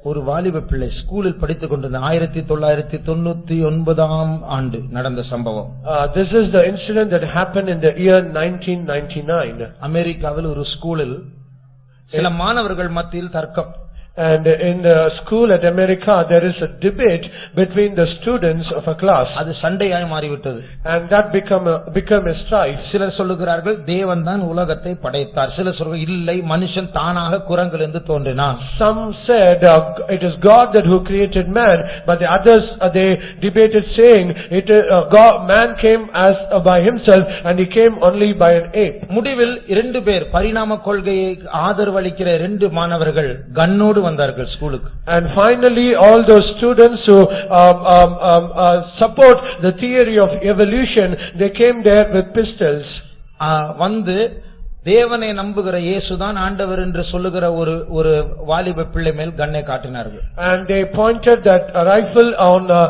ஒரு வாலிப பிள்ளை ஸ்கூலில் படித்துக் கொண்டிருந்த 1999 ஆண்டு நடந்த சம்பவம். This is the incident that happened in the year 1999. அமெரிக்காவில் ஒரு ஸ்கூலில் சில மாணவர்கள் மத்தியில் தர்க்கம். And in the school at America, there is a debate between the students of a class. அது சண்டையாய் மாறிவிட்டது. And that become a strife. சிலர் சொல்லுகிறார்கள் தேவன் தான் உலகத்தை படைத்தார். சிலர் சொல்றாங்க இல்லை மனுஷன் தானாக குரங்கிலிருந்து தோன்றினான். Some said it is God that who created man, but the others they debated saying man came as by himself and he came only by an ape. முடிவில் இரண்டு பேர் பரிணாம கொள்கையை ஆதரவளிக்கிற இரண்டு மாணவர்கள் கண்ணோடு வந்தார்கள் ஸ்கூலுக்கு. And finally all those students who support the theory of evolution, they came there with pistols. வந்து தேவனை நம்புகிற இயேசுதான் ஆண்டவர் என்று சொல்லுகிற ஒரு வாலிப பிள்ளை மேல் கண்ணை காட்டினார்கள். And they pointed that rifle on a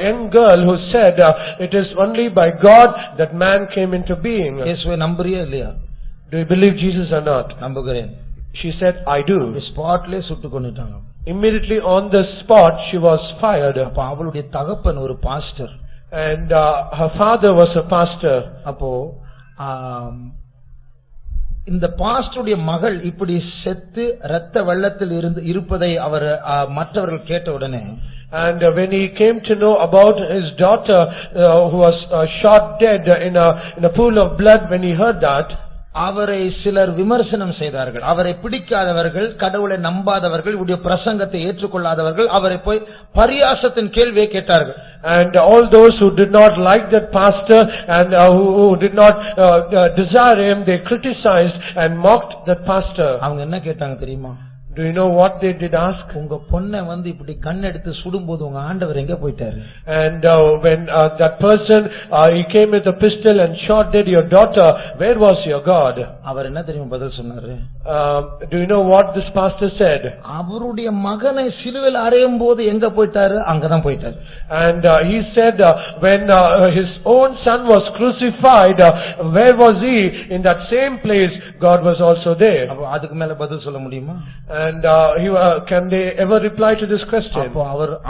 young girl who said it is only by God that man came into being. இயேசுவை நம்புறியா இல்லையா? Do you believe Jesus or not? நம்புகிறேன். She said I do. ஸ்பாட்லயே சுட்டு கொன்னுட்டாங்க. Immediately on the spot she was fired. அப்ப அவளுடைய தகப்பன் ஒரு pastor. And her father was a pastor. அப்போ இந்த பாஸ்டருடைய மகள் இப்படி செத்து இரத்த வெள்ளத்தில் இருப்பதை அவர் மற்றவர்கள் கேட்ட உடனே, and when he came to know about his daughter who was shot dead in a pool of blood, when he heard that, அவரை சிலர் விமர்சனம் செய்தார்கள். அவரை பிடிக்காதவர்கள், கடவுளை நம்பாதவர்கள், இவருடைய பிரசங்கத்தை ஏற்றுக்கொள்ளாதவர்கள் அவரை போய் பரியாசத்தின் கேள்வியை கேட்டார்கள். And all those who did not like that pastor and who did not desire him, they criticized and mocked that pastor. அவங்க என்ன கேட்டாங்க தெரியுமா? Do you know what they did ask? உங்க பொண்ணை வந்து இப்படி கண் எடுத்து சுடும்போது உங்க ஆண்டவர் எங்க போயிட்டாரு? And when that person he came with a pistol and shot dead your daughter, where was your God? அவர் என்ன தெரியுமா பதில் சொன்னாரு? Do you know what this pastor said? அவருடைய மகனை சிலுவையில் அறையும்போது எங்க போயிட்டாரு? அங்கதான் போயிட்டாரு. And he said when his own son was crucified, where was he? In that same place God was also there. அதுக்கு மேல பதில் சொல்ல முடியுமா? And can they ever reply to this question? அப்போ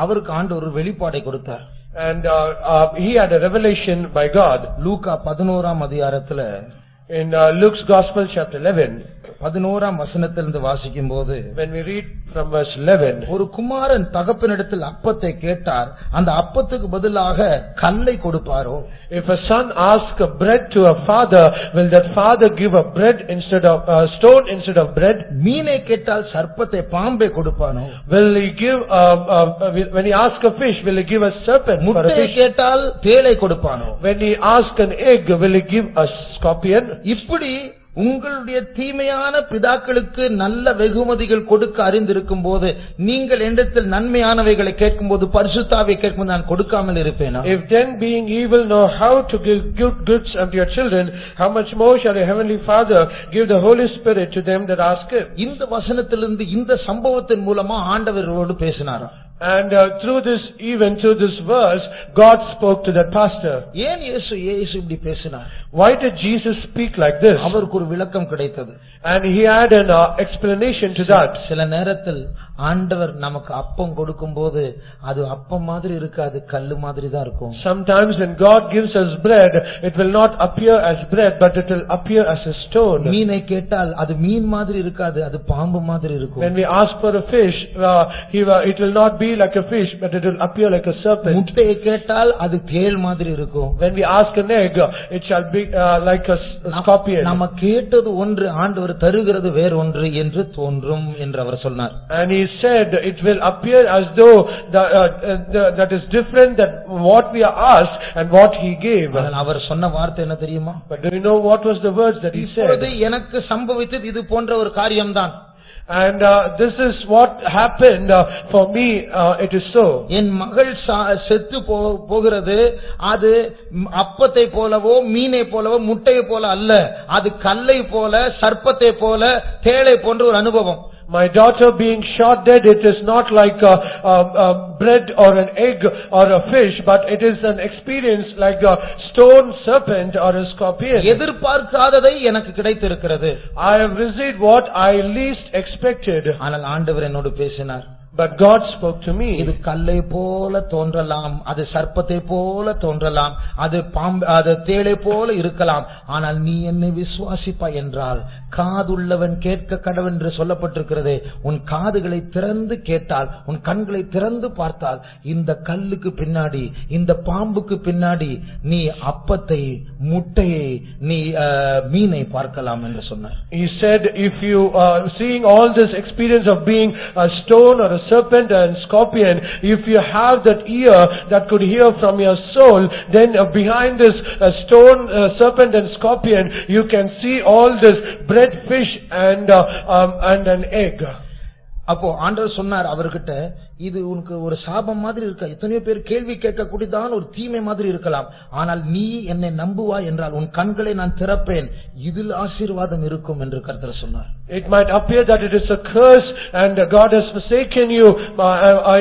அவருக்கு ஆண்டவர் ஒரு வெளிப்பாடை கொடுத்தார். And he had a revelation by God. லூக்கா 11ஆம் அதிகாரத்துல, in Luke's Gospel chapter 11, 11ஆம் வசனத்திலிருந்து வாசிக்கும்போது, when we read from verse 11, ஒரு குமாரன் தகப்பனிடத்தில் அப்பத்தை கேட்டார், அந்த அப்பத்துக்கு பதிலாக கல்லை கொடுப்பாரோ? If a son asks a bread to a father, will that father give a bread instead of stone instead of bread? மீனை கேட்டால் சர்ப்பத்தை பாம்பை கொடுப்பானோ? Will he give when he asks a fish, will he give a serpent? முட்டையை கேட்டால் தேளை கொடுப்பானோ? When he asks an egg, will he give a scorpion? இப்படி உங்களுடைய தீமையான பிதாக்களுக்கு நல்ல வெகுமதிகள் கொடுக்க அறிந்திருக்கும் போது, நீங்கள் என்னிடத்தில் நன்மையானவைகளை கேட்கும்போது, பரிசுத்த ஆவியை கேட்கும்போது நான் கொடுக்காமல் இருப்பேனா? If then being evil know how to give good gifts unto your children, how much more shall your heavenly Father give the Holy Spirit to them that ask him? இந்த வசனத்திலிருந்து இந்த சம்பவத்தின் மூலமா ஆண்டவரோடு பேசினாராம். And through this event, through this verse, God spoke to that pastor. ஏன் இயேசு இப்படி பேசினார்? Why did Jesus speak like this? அவருக்கு ஒரு விளக்கம் கிடைத்தது. And he had an explanation to that. சில நேரத்தில் ஆண்டவர் நமக்கு அப்பம் கொடுக்கும்போது அது அப்பம் மாதிரி இருக்காது, கல்லு மாதிரி தான் இருக்கும். Sometimes when God gives us bread, it will not appear as bread, but it will appear as a stone. மீனை கேட்டால் அது மீன் மாதிரி இருக்காது, அது பாம்பு மாதிரி இருக்கும். When we ask for a fish, it will not be like a fish, but it will appear like a serpent. முட்டையை கேட்டால் அது தேள் மாதிரி இருக்கும். When we ask an egg, it shall be like a scorpion. நம்ம கேட்டது ஒன்று, ஆண்டவர் தருகிறது வேறு ஒன்று என்று தோன்றும் என்று அவர் சொன்னார். And he said it will appear as though that is different than what we are asked and what he gave. அவர் சொன்ன வார்த்தை என்ன தெரியுமா? But do you know what was the words that he said? இப்பொழுது எனக்கு சம்பவித்தது இது போன்ற ஒரு காரியம்தான். And this is what happened for me. It is so. என் மகள் செத்து போகிறது, அது அப்பத்தை போலவோ மீனை போலவோ முட்டையை போல அல்ல, அது கல்லை போல சர்ப்பத்தை போல தேளை போன்ற ஒரு அனுபவம். My daughter being shot dead, it is not like bread or an egg or a fish, but it is an experience like a stone, serpent or a scorpion. எதிர்பார்க்காததை எனக்கு கிடைத்திருக்கிறது. I have received what I least expected. ஆனால் ஆண்டவர் என்னோடு பேசினார். But God spoke to me. இது கல்லை போல தோன்றலாம், அது சர்ப்பத்தை போல தோன்றலாம், அது பாம்பு, அது தேளை போல இருக்கலாம், ஆனால் நீ என்னை விசுவாசிப்பாய் என்றால் காதுள்ளவன் கேட்க கடவன் என்று சொல்லப்பட்டிருக்கிறதே, உன் காதுகளை திறந்து கேட்டால், உன் கண்களை திறந்து பார்த்தால், இந்த கல்லுக்கு பின்னாடி, இந்த பாம்புக்கு பின்னாடி நீ அப்பத்தை, முட்டையை, நீ மீனை பார்க்கலாம் என்று சொன்னார். He said, if you seeing all this experience of being a stone or a serpent and scorpion, if you have that ear that could hear from your soul, then behind this stone, serpent and scorpion, you can see all this bread, fish and an egg. அப்போ ஆண்டவர் சொன்னார் அவர்கிட்ட, இது உனக்கு ஒரு சாபம் மாதிரி இருக்க, எத்தனையோ பேர் கேள்வி கேட்க கூடிதான் ஒரு தீமை மாதிரி இருக்கலாம், ஆனால் நீ என்னை நம்புவாய் என்றால் உன் கண்களை நான் திறப்பேன், இதில் ஆசீர்வாதம் இருக்கும் என்று கர்த்தர் சொன்னார். It might appear that it is a curse and God has forsaken you.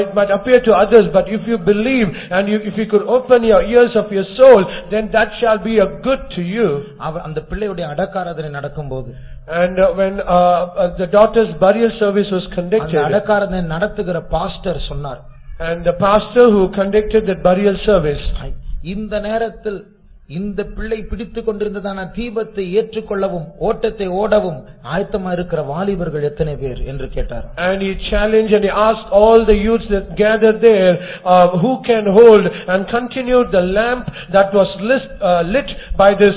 It might appear to others, but if you believe and if you could open your ears of your soul, then that shall be a good to you. அந்த பிள்ளையுடைய அடக்காராதனை நடக்கும்போது, and when the daughter's burial service was conducted, அந்த அடக்காராதனை நடத்துகிற pastor சொன்னார், and the pastor who conducted that burial service, இந்த நேரத்தில் இந்த பிள்ளை பிடித்துக் கொண்டிருந்ததான தீபத்தை ஏற்றுக்கொள்ளவும் ஓட்டத்தை ஓடவும் ஆயத்தமா இருக்கிற வாலிபர்கள் எத்தனை பேர் என்று கேட்டார். And he challenged and he asked all the youths that gathered there, who can hold and continue the lamp that was lit by this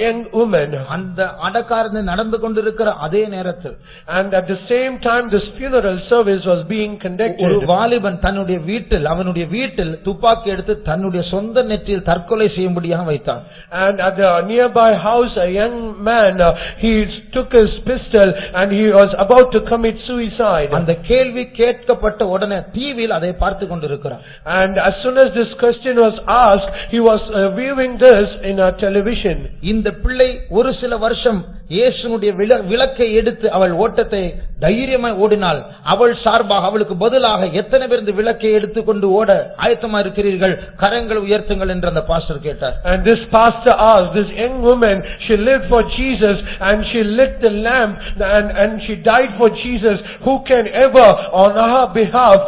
young woman. அந்த அடக்காரனை நடந்து கொண்டிருக்கிற அதே நேரத்தில், and at the same time this funeral service was being conducted, ஒரு வாலிபன் தன்னுடைய வீட்டில், அவனுடைய வீட்டில் துப்பாக்கி எடுத்து தன்னுடைய சொந்த நெற்றியில் தற்கொலை செய்யும்படியாக வைத்தார். And at the nearby house a young man, he took his pistol and he was about to commit suicide. அந்த கேள்வி கேட்கப்பட்ட உடனே டிவியில் அதை பார்த்து கொண்டிருக்கிறார். And as soon as this question was asked, he was viewing this in a television. இந்த பிள்ளை ஒரு சில வருஷம் இயேசுனுடைய விளக்கை எடுத்து அவள் ஓட்டத்தை தைரியமாய் ஓடினாள். அவள் சார்பாக, அவளுக்கு பதிலாக எத்தனை பேர் இந்த விளக்கை எடுத்துக்கொண்டு ஓட ஆயத்தமா இருக்கிறீர்கள், கரங்களை உயர்த்துங்கள் என்று அந்த பாஸ்டர் கேட்டார். And this pastor asked, this young woman, she lived for Jesus and she lit the lamp and she died for Jesus. Who can ever on her behalf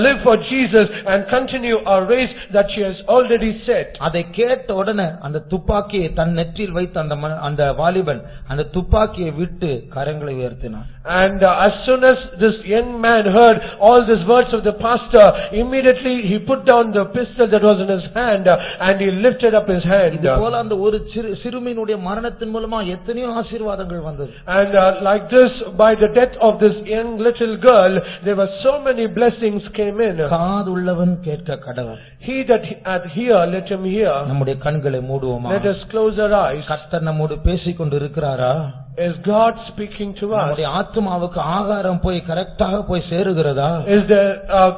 live for Jesus and continue a race that she has already set? அதை கேட்ட உடனே அந்த துப்பாக்கியை தன் நெற்றியில் வைத்த அந்த வாலிபன் அந்த துப்பாக்கியை விட்டு கரங்களை உயர்த்தினான். And as soon as this young man heard all these words of the pastor, immediately he put down the pistol that was in his hand and he lifted up his hand. இது போல அந்த ஒரு சிறுமியினுடைய மரணத்தின் மூலமா எத்தனையோ ஆசீர்வாதங்கள் வந்தது. And like this, by the death of this young little girl, there were so many blessings came in. காதுள்ளவன் கேட்க கடவன். He that hath ear, let him hear. நம்முடைய கண்களை மூடுவோமா? Let us close our eyes. கர்த்தர் நம்மோடு பேசிக் கொண்டிருக்கிறாரா? Is God speaking to us? நம்முடைய ஆத்துமாவுக்கு ஆகாரம் போய் கரெக்டாக போய் சேருகிறதா? Is there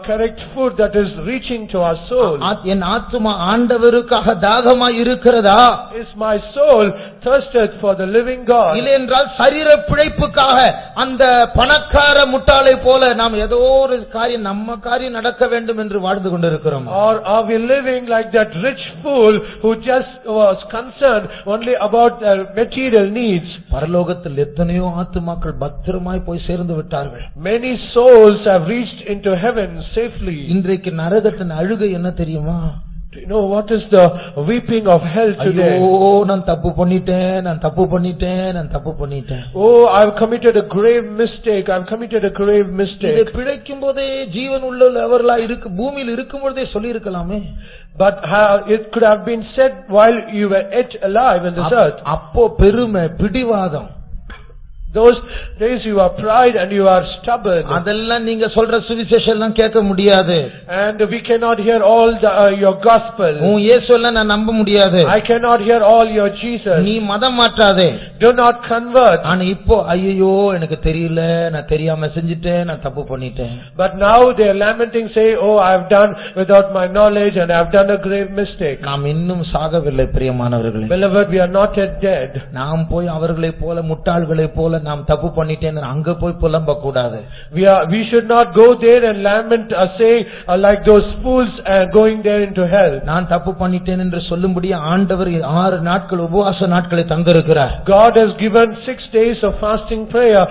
correct food that is reaching to our soul? என் ஆத்துமா ஆண்டவருக்காக தாகமாய் இருக்கிறதா? Is my soul thirsted for the living God? இல்லை என்றால் சரீர பிழைப்புக்காக அந்த பணக்கார முட்டாளை போல நாம் ஏதோ ஒரு காரியம் நம்ம காரியம் நடக்க வேண்டும் என்று வாழ்ந்து கொண்டிருக்கிறோம். Or are we living like that rich fool who just was concerned only about their material needs? பரலோகத்தில் எத்தனையோ ஆத்துமாக்கள் பத்திரமாய் போய் சேர்ந்து விட்டார்கள். Many souls have reached into heaven safely. இன்றைக்கு நரகத்தின் அழுகை என்ன தெரியுமா? Do you know what is the weeping of hell today? ஐயோ நான் தப்பு பண்ணிட்டேன். Oh, I've committed a grave mistake. இதை பிழைக்கும் போதே ஜீவன் உள்ளவர்களா இருக்கு பூமியில் இருக்கும் போதே சொல்லி இருக்கலாமே. But it could have been said while you were yet alive in this earth. அப்போ பெருமை பிடிவாதம். Those days you are pride and you are stubborn. அதெல்லாம் நீங்க சொல்ற சுவிசேஷம் எல்லாம் கேட்க முடியாது. And we cannot hear all your gospel. உன் இயேசு எல்லாம் நான் நம்ப முடியாது. I cannot hear all your Jesus. நீ மதம் மாற்றாதே. Do not convert. ஆனா இப்போ ஐயோ எனக்கு தெரியல, நான் தெரியாம செஞ்சிட்டேன், நான் தப்பு பண்ணிட்டேன். But now they are lamenting, say, oh, I have done without my knowledge and I have done a grave mistake. நாம் இன்னும் சாகவில்லை பிரியமானவர்களே. Beloved, we are not yet dead. நாம் போய் அவர்களை போல முட்டாள்களை போல நாம் தப்பு பண்ணிட்டேன்னு அங்க போய் புலம்ப கூடாது. We should not go there and lament say like those fools going there into hell. நான் தப்பு பண்ணிட்டேன் என்று சொல்லும்படி ஆண்டவர் 6 நாட்கள் உபவாச நாட்களை தந்திருக்கிறார். God has given 6 days of fasting prayer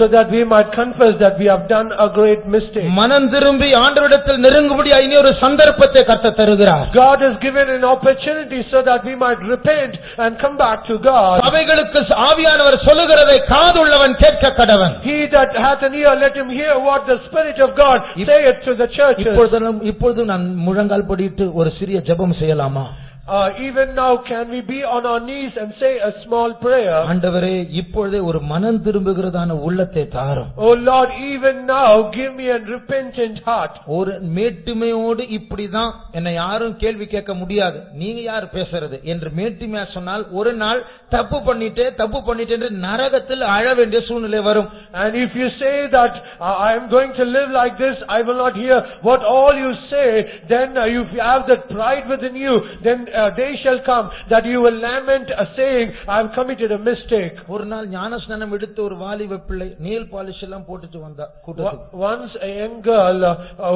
so that we might confess that we have done a great mistake. மனம் திரும்பி ஆண்டவரிடத்தில் நெருங்கும்படி இனி ஒரு சந்தர்ப்பத்தை கர்த்தர் தருகிறார். God has given an opportunity so that we might repent and come back to God. சபைகளுக்கு ஆவியானவர் சொல்லுகிறதை காதுள்ளவன் கேட்க கடவன். He that hath an ear, let him hear what the Spirit of God saith to the churches. இப்பொழுது நான் முழங்கால் படிட்டு ஒரு சிறிய ஜெபம் செய்யலாமா? Even now can we be on our knees and say a small prayer? ஆண்டவரே இப்பொழுதே ஒரு மனம் திரும்புகிறதான உள்ளத்தை தாரும். Oh Lord, even now give me a repentant heart. ஒரு மேட்டுமையோடு இப்படிதான் என்னை யாரும் கேள்வி கேட்க முடியாது, நீங்க யார் பேசுறது என்று மேட்டுமையா சொன்னால் ஒரு நாள் தப்பு பண்ணிட்டே என்று நரகத்தில் அழ வேண்டிய சூழ்நிலை வரும். And if you say that I am going to live like this, I will not hear what all you say, then if you have that pride within you, then day shall come that you will lament saying I have committed a mistake. ஒரு நாள் ஞானஸ்நானம் எடுத்து ஒரு வாலிப பிள்ளை nail polish எல்லாம் போட்டுட்டு வந்தா கூட்டத்துக்கு. Once a young girl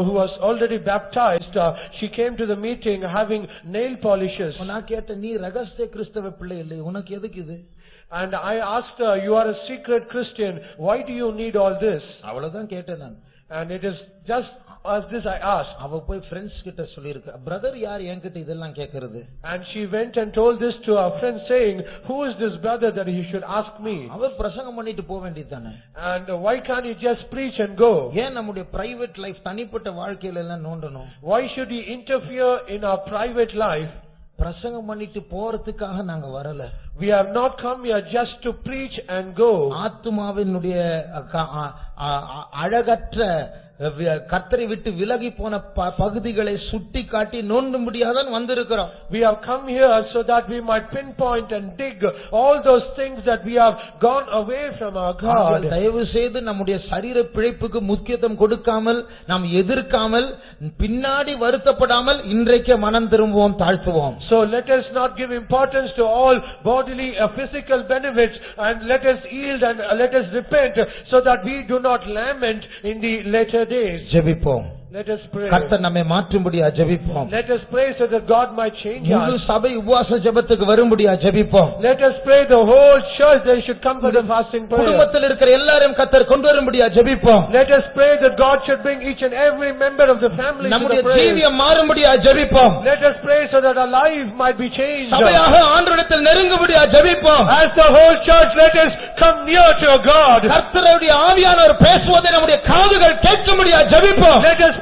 who was already baptized, she came to the meeting having nail polishes. நான் கேட்டேன், நீ ரகசிய கிறிஸ்தவ பிள்ளை இல்லை, உனக்கு எதுக்கு இது? And I asked her, you are a secret Christian, why do you need all this? அவ்வளவுதான் கேட்டேன் நான். And it is just as this I asked. அவ போய் ஃப்ரெண்ட்ஸ் கிட்ட சொல்லிருக்கா, பிரதர் யார் என்கிட்ட இதெல்லாம் கேக்குறது? And she went and told this to her friend saying, who is this brother that he should ask me? அவர் பிரசங்கம் பண்ணிட்டு போக வேண்டியதுதானே. And why can't he just preach and go? ஏன் நம்முடைய பிரைவேட் லைஃப் தனிப்பட்ட வாழ்க்கையில எல்லாம் நோண்டணும்? Why should he interfere in our private life? பிரசங்கம் பண்ணிட்டு போறதுக்காக நாங்க வரல. We have not come here just to preach and go. ஆத்துமாவினுடைய அழகற்ற கர்த்தரை விட்டு விலகி போன பகுதிகளை சுட்டி காட்டி நோண்ட முடியாதான் வந்திருக்கிறோம். We have come here so that we might pinpoint and dig all those things that we have gone away from our God. தயவு செய்து நம்முடைய சரீர பிழைப்புக்கு முக்கியத்துவம் கொடுக்காமல், நாம் எதிர்க்காமல், பின்னாடி வருத்தப்படாமல் இன்றைக்கு மனம் திரும்புவோம், தாழ்த்துவோம். So let us not give importance to all bodily physical benefits, and let us yield and let us repent so that we do not lament in the later days. ஜெபிப்போம். Let us pray. கர்த்தர் நம்மை மாற்றும்படியா ஜெபிப்போம். Let us pray so that God might change us. முழு சபை உபவாச ஜெபத்துக்கு வரும்படியா ஜெபிப்போம். Let us pray the whole church they should come for the fasting prayer. குடும்பத்தில் இருக்கிற எல்லாரையும் கர்த்தர் கொண்டு வரும்படியா ஜெபிப்போம். Let us pray that God should bring each and every member of the family to the நம்முடைய prayer. ஜீவியம் மாறும்படியா ஜெபிப்போம். Let us pray so that our life might be changed. சபையாக ஆண்டவரிடத்தில் நெருங்கும்படியா ஜெபிப்போம். As the whole church, let us come near to God. கர்த்தருடைய ஆவியானவர் பேசுவதை நம்முடைய காதுகள் கேட்கும்படியா ஜெபிப்போம். Let us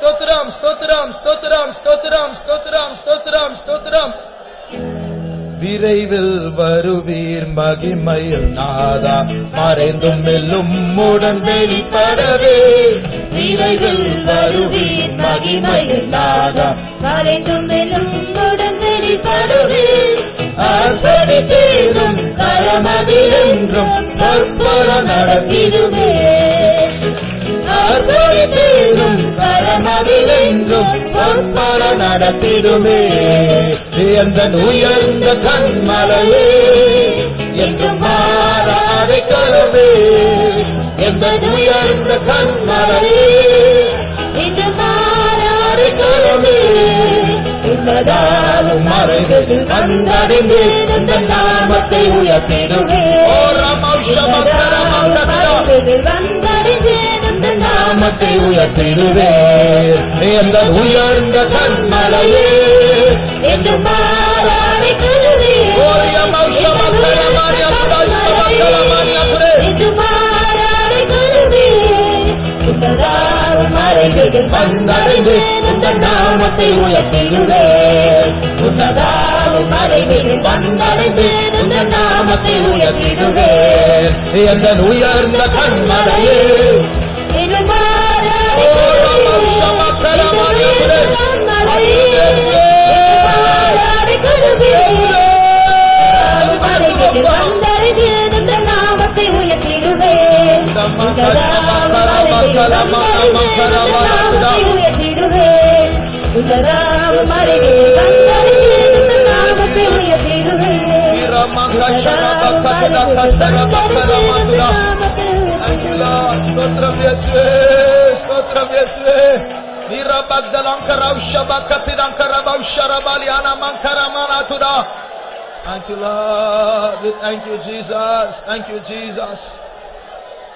ஸ்தோத்திரம் ஸ்தோத்திரம் ஸ்தோத்திரம் ஸ்தோத்திரம் ஸ்தோத்திரம் ஸ்தோத்திரம் ஸ்தோத்திரம். விரைவில் வருவீர் மகிமையில் நாதா, மறைந்தும் மெல்லும் உடன் வெளிப்படவே. விரைவில் வருவீர் மகிமையில் நாதா, மறைந்தும் மெல்லும் உடன் வெளிப்படவே. ஆசரித்தீரும் கரமதிலென்றும் பற்பர நடத்திடுவே. ஆசரித்தீரும் கரமதிலென்றும் பற்பர நடத்திடுமே. எந்த உயர்ந்த கண்மலையே என்றும் மாறாதை கரவே. எந்த உயர்ந்த கண்மலையே என்று மாறாதை கரவே. உன்னதாலும் மறைந்து வந்தடைந்து இந்த நாமத்தை உயர்த்திடுவே. நாமத்தை உயர்த்திடுவே. எந்த உயர்ந்த கண்மலையே என்று மாறாதை கரவே. என்று மாறாதை கரவே. உன்னதாலும் மறைந்து வந்தடைந்து இந்த நாமத்தை உயர்த்திடுவே. உன்னதாலும் மறைந்து வந்தடைந்து இந்த நாமத்தை உயர்த்திடுவே. எந்த உயர்ந்த கண்மலையே என்று மாறாதை நாமத்தை உயர்த்திடுவே.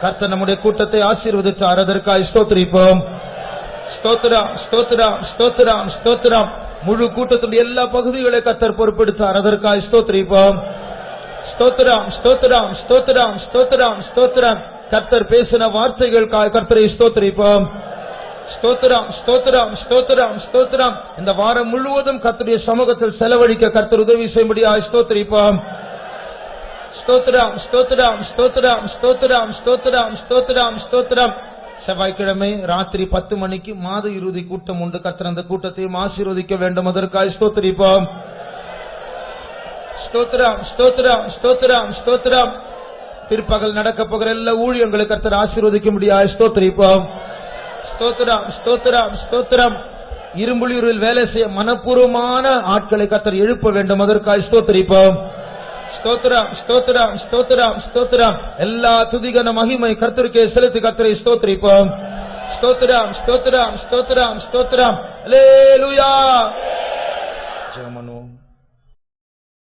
கர்த்தர் நம்முடைய கூட்டத்தை ஆசீர்வதித்தார். அதற்காக ஸ்தோத்திரிப்போம். ஸ்தோத்திரம் ஸ்தோத்திரம் ஸ்தோத்திரம் ஸ்தோத்திரம். முழு கூட்டத்துடைய எல்லா பகுதிகளை கர்த்தர் பொறுப்பெடுத்தார். அதற்காக ஸ்தோத்திரிப்போம். ஸ்தோத்திரம் ஸ்தோத்திரம் ஸ்தோத்திரம் ஸ்தோத்திரம் ஸ்தோத்திரம். கர்த்தர் பேசின வார்த்தைகளுக்காக கர்த்தரை ஸ்தோத்திரிப்போம். ஸ்தோத்திரம் ஸ்தோத்திரம் ஸ்தோத்திரம் ஸ்தோத்திரம். இந்த வாரம் முழுவதும் கர்த்தருடைய சமூகத்தில் செலவழிக்க கர்த்தர் உதவி செய்யும்படியாக ஸ்தோத்திரிப்போம். ஸ்தோத்திரம் ஸ்தோத்திரம் ஸ்தோத்திரம் ஸ்தோத்திரம் ஸ்தோத்திரம் ஸ்தோத்திரம் ஸ்தோத்திரம். செவ்வாய்க்கிழமை ராத்திரி 10 மணிக்கு மாத இறுதி கூட்டம் உண்டு. கர்த்தர் அந்த கூட்டத்தையும் ஆசீர்வதிக்க வேண்டும். அதற்காக ஸ்தோத்திரிப்போம். ஸ்தோத்திரம் ஸ்தோத்திரம் ஸ்தோத்திரம் ஸ்தோத்திரம். பிற்பகல் நடக்க போகிற எல்லா ஊழியங்களை கர்த்தர் ஆசீர்வதிக்க முடியாது. ஸ்தோத்திரிப்போம். ஸ்தோத்திரம் ஸ்தோத்திரம் ஸ்தோத்திரம். இரும்புலியூரில் வேலை செய்ய மனப்பூர்வமான ஆட்களை கர்த்தர் எழுப்ப வேண்டும். அதற்காக ஸ்தோத்திரிப்போம். ஸ்தோத்திரம் ஸ்தோத்திரம் ஸ்தோத்திரம் ஸ்தோத்திரம். எல்லா துதிகன மகிமை கர்த்தருக்கே செலுத்தி கர்த்தரை ஸ்தோத்திரிப்போம். ஸ்தோத்திரம் ஸ்தோத்திரம் ஸ்தோத்திரம் ஸ்தோத்திரம். அல்லேலூயா. ஜெபம்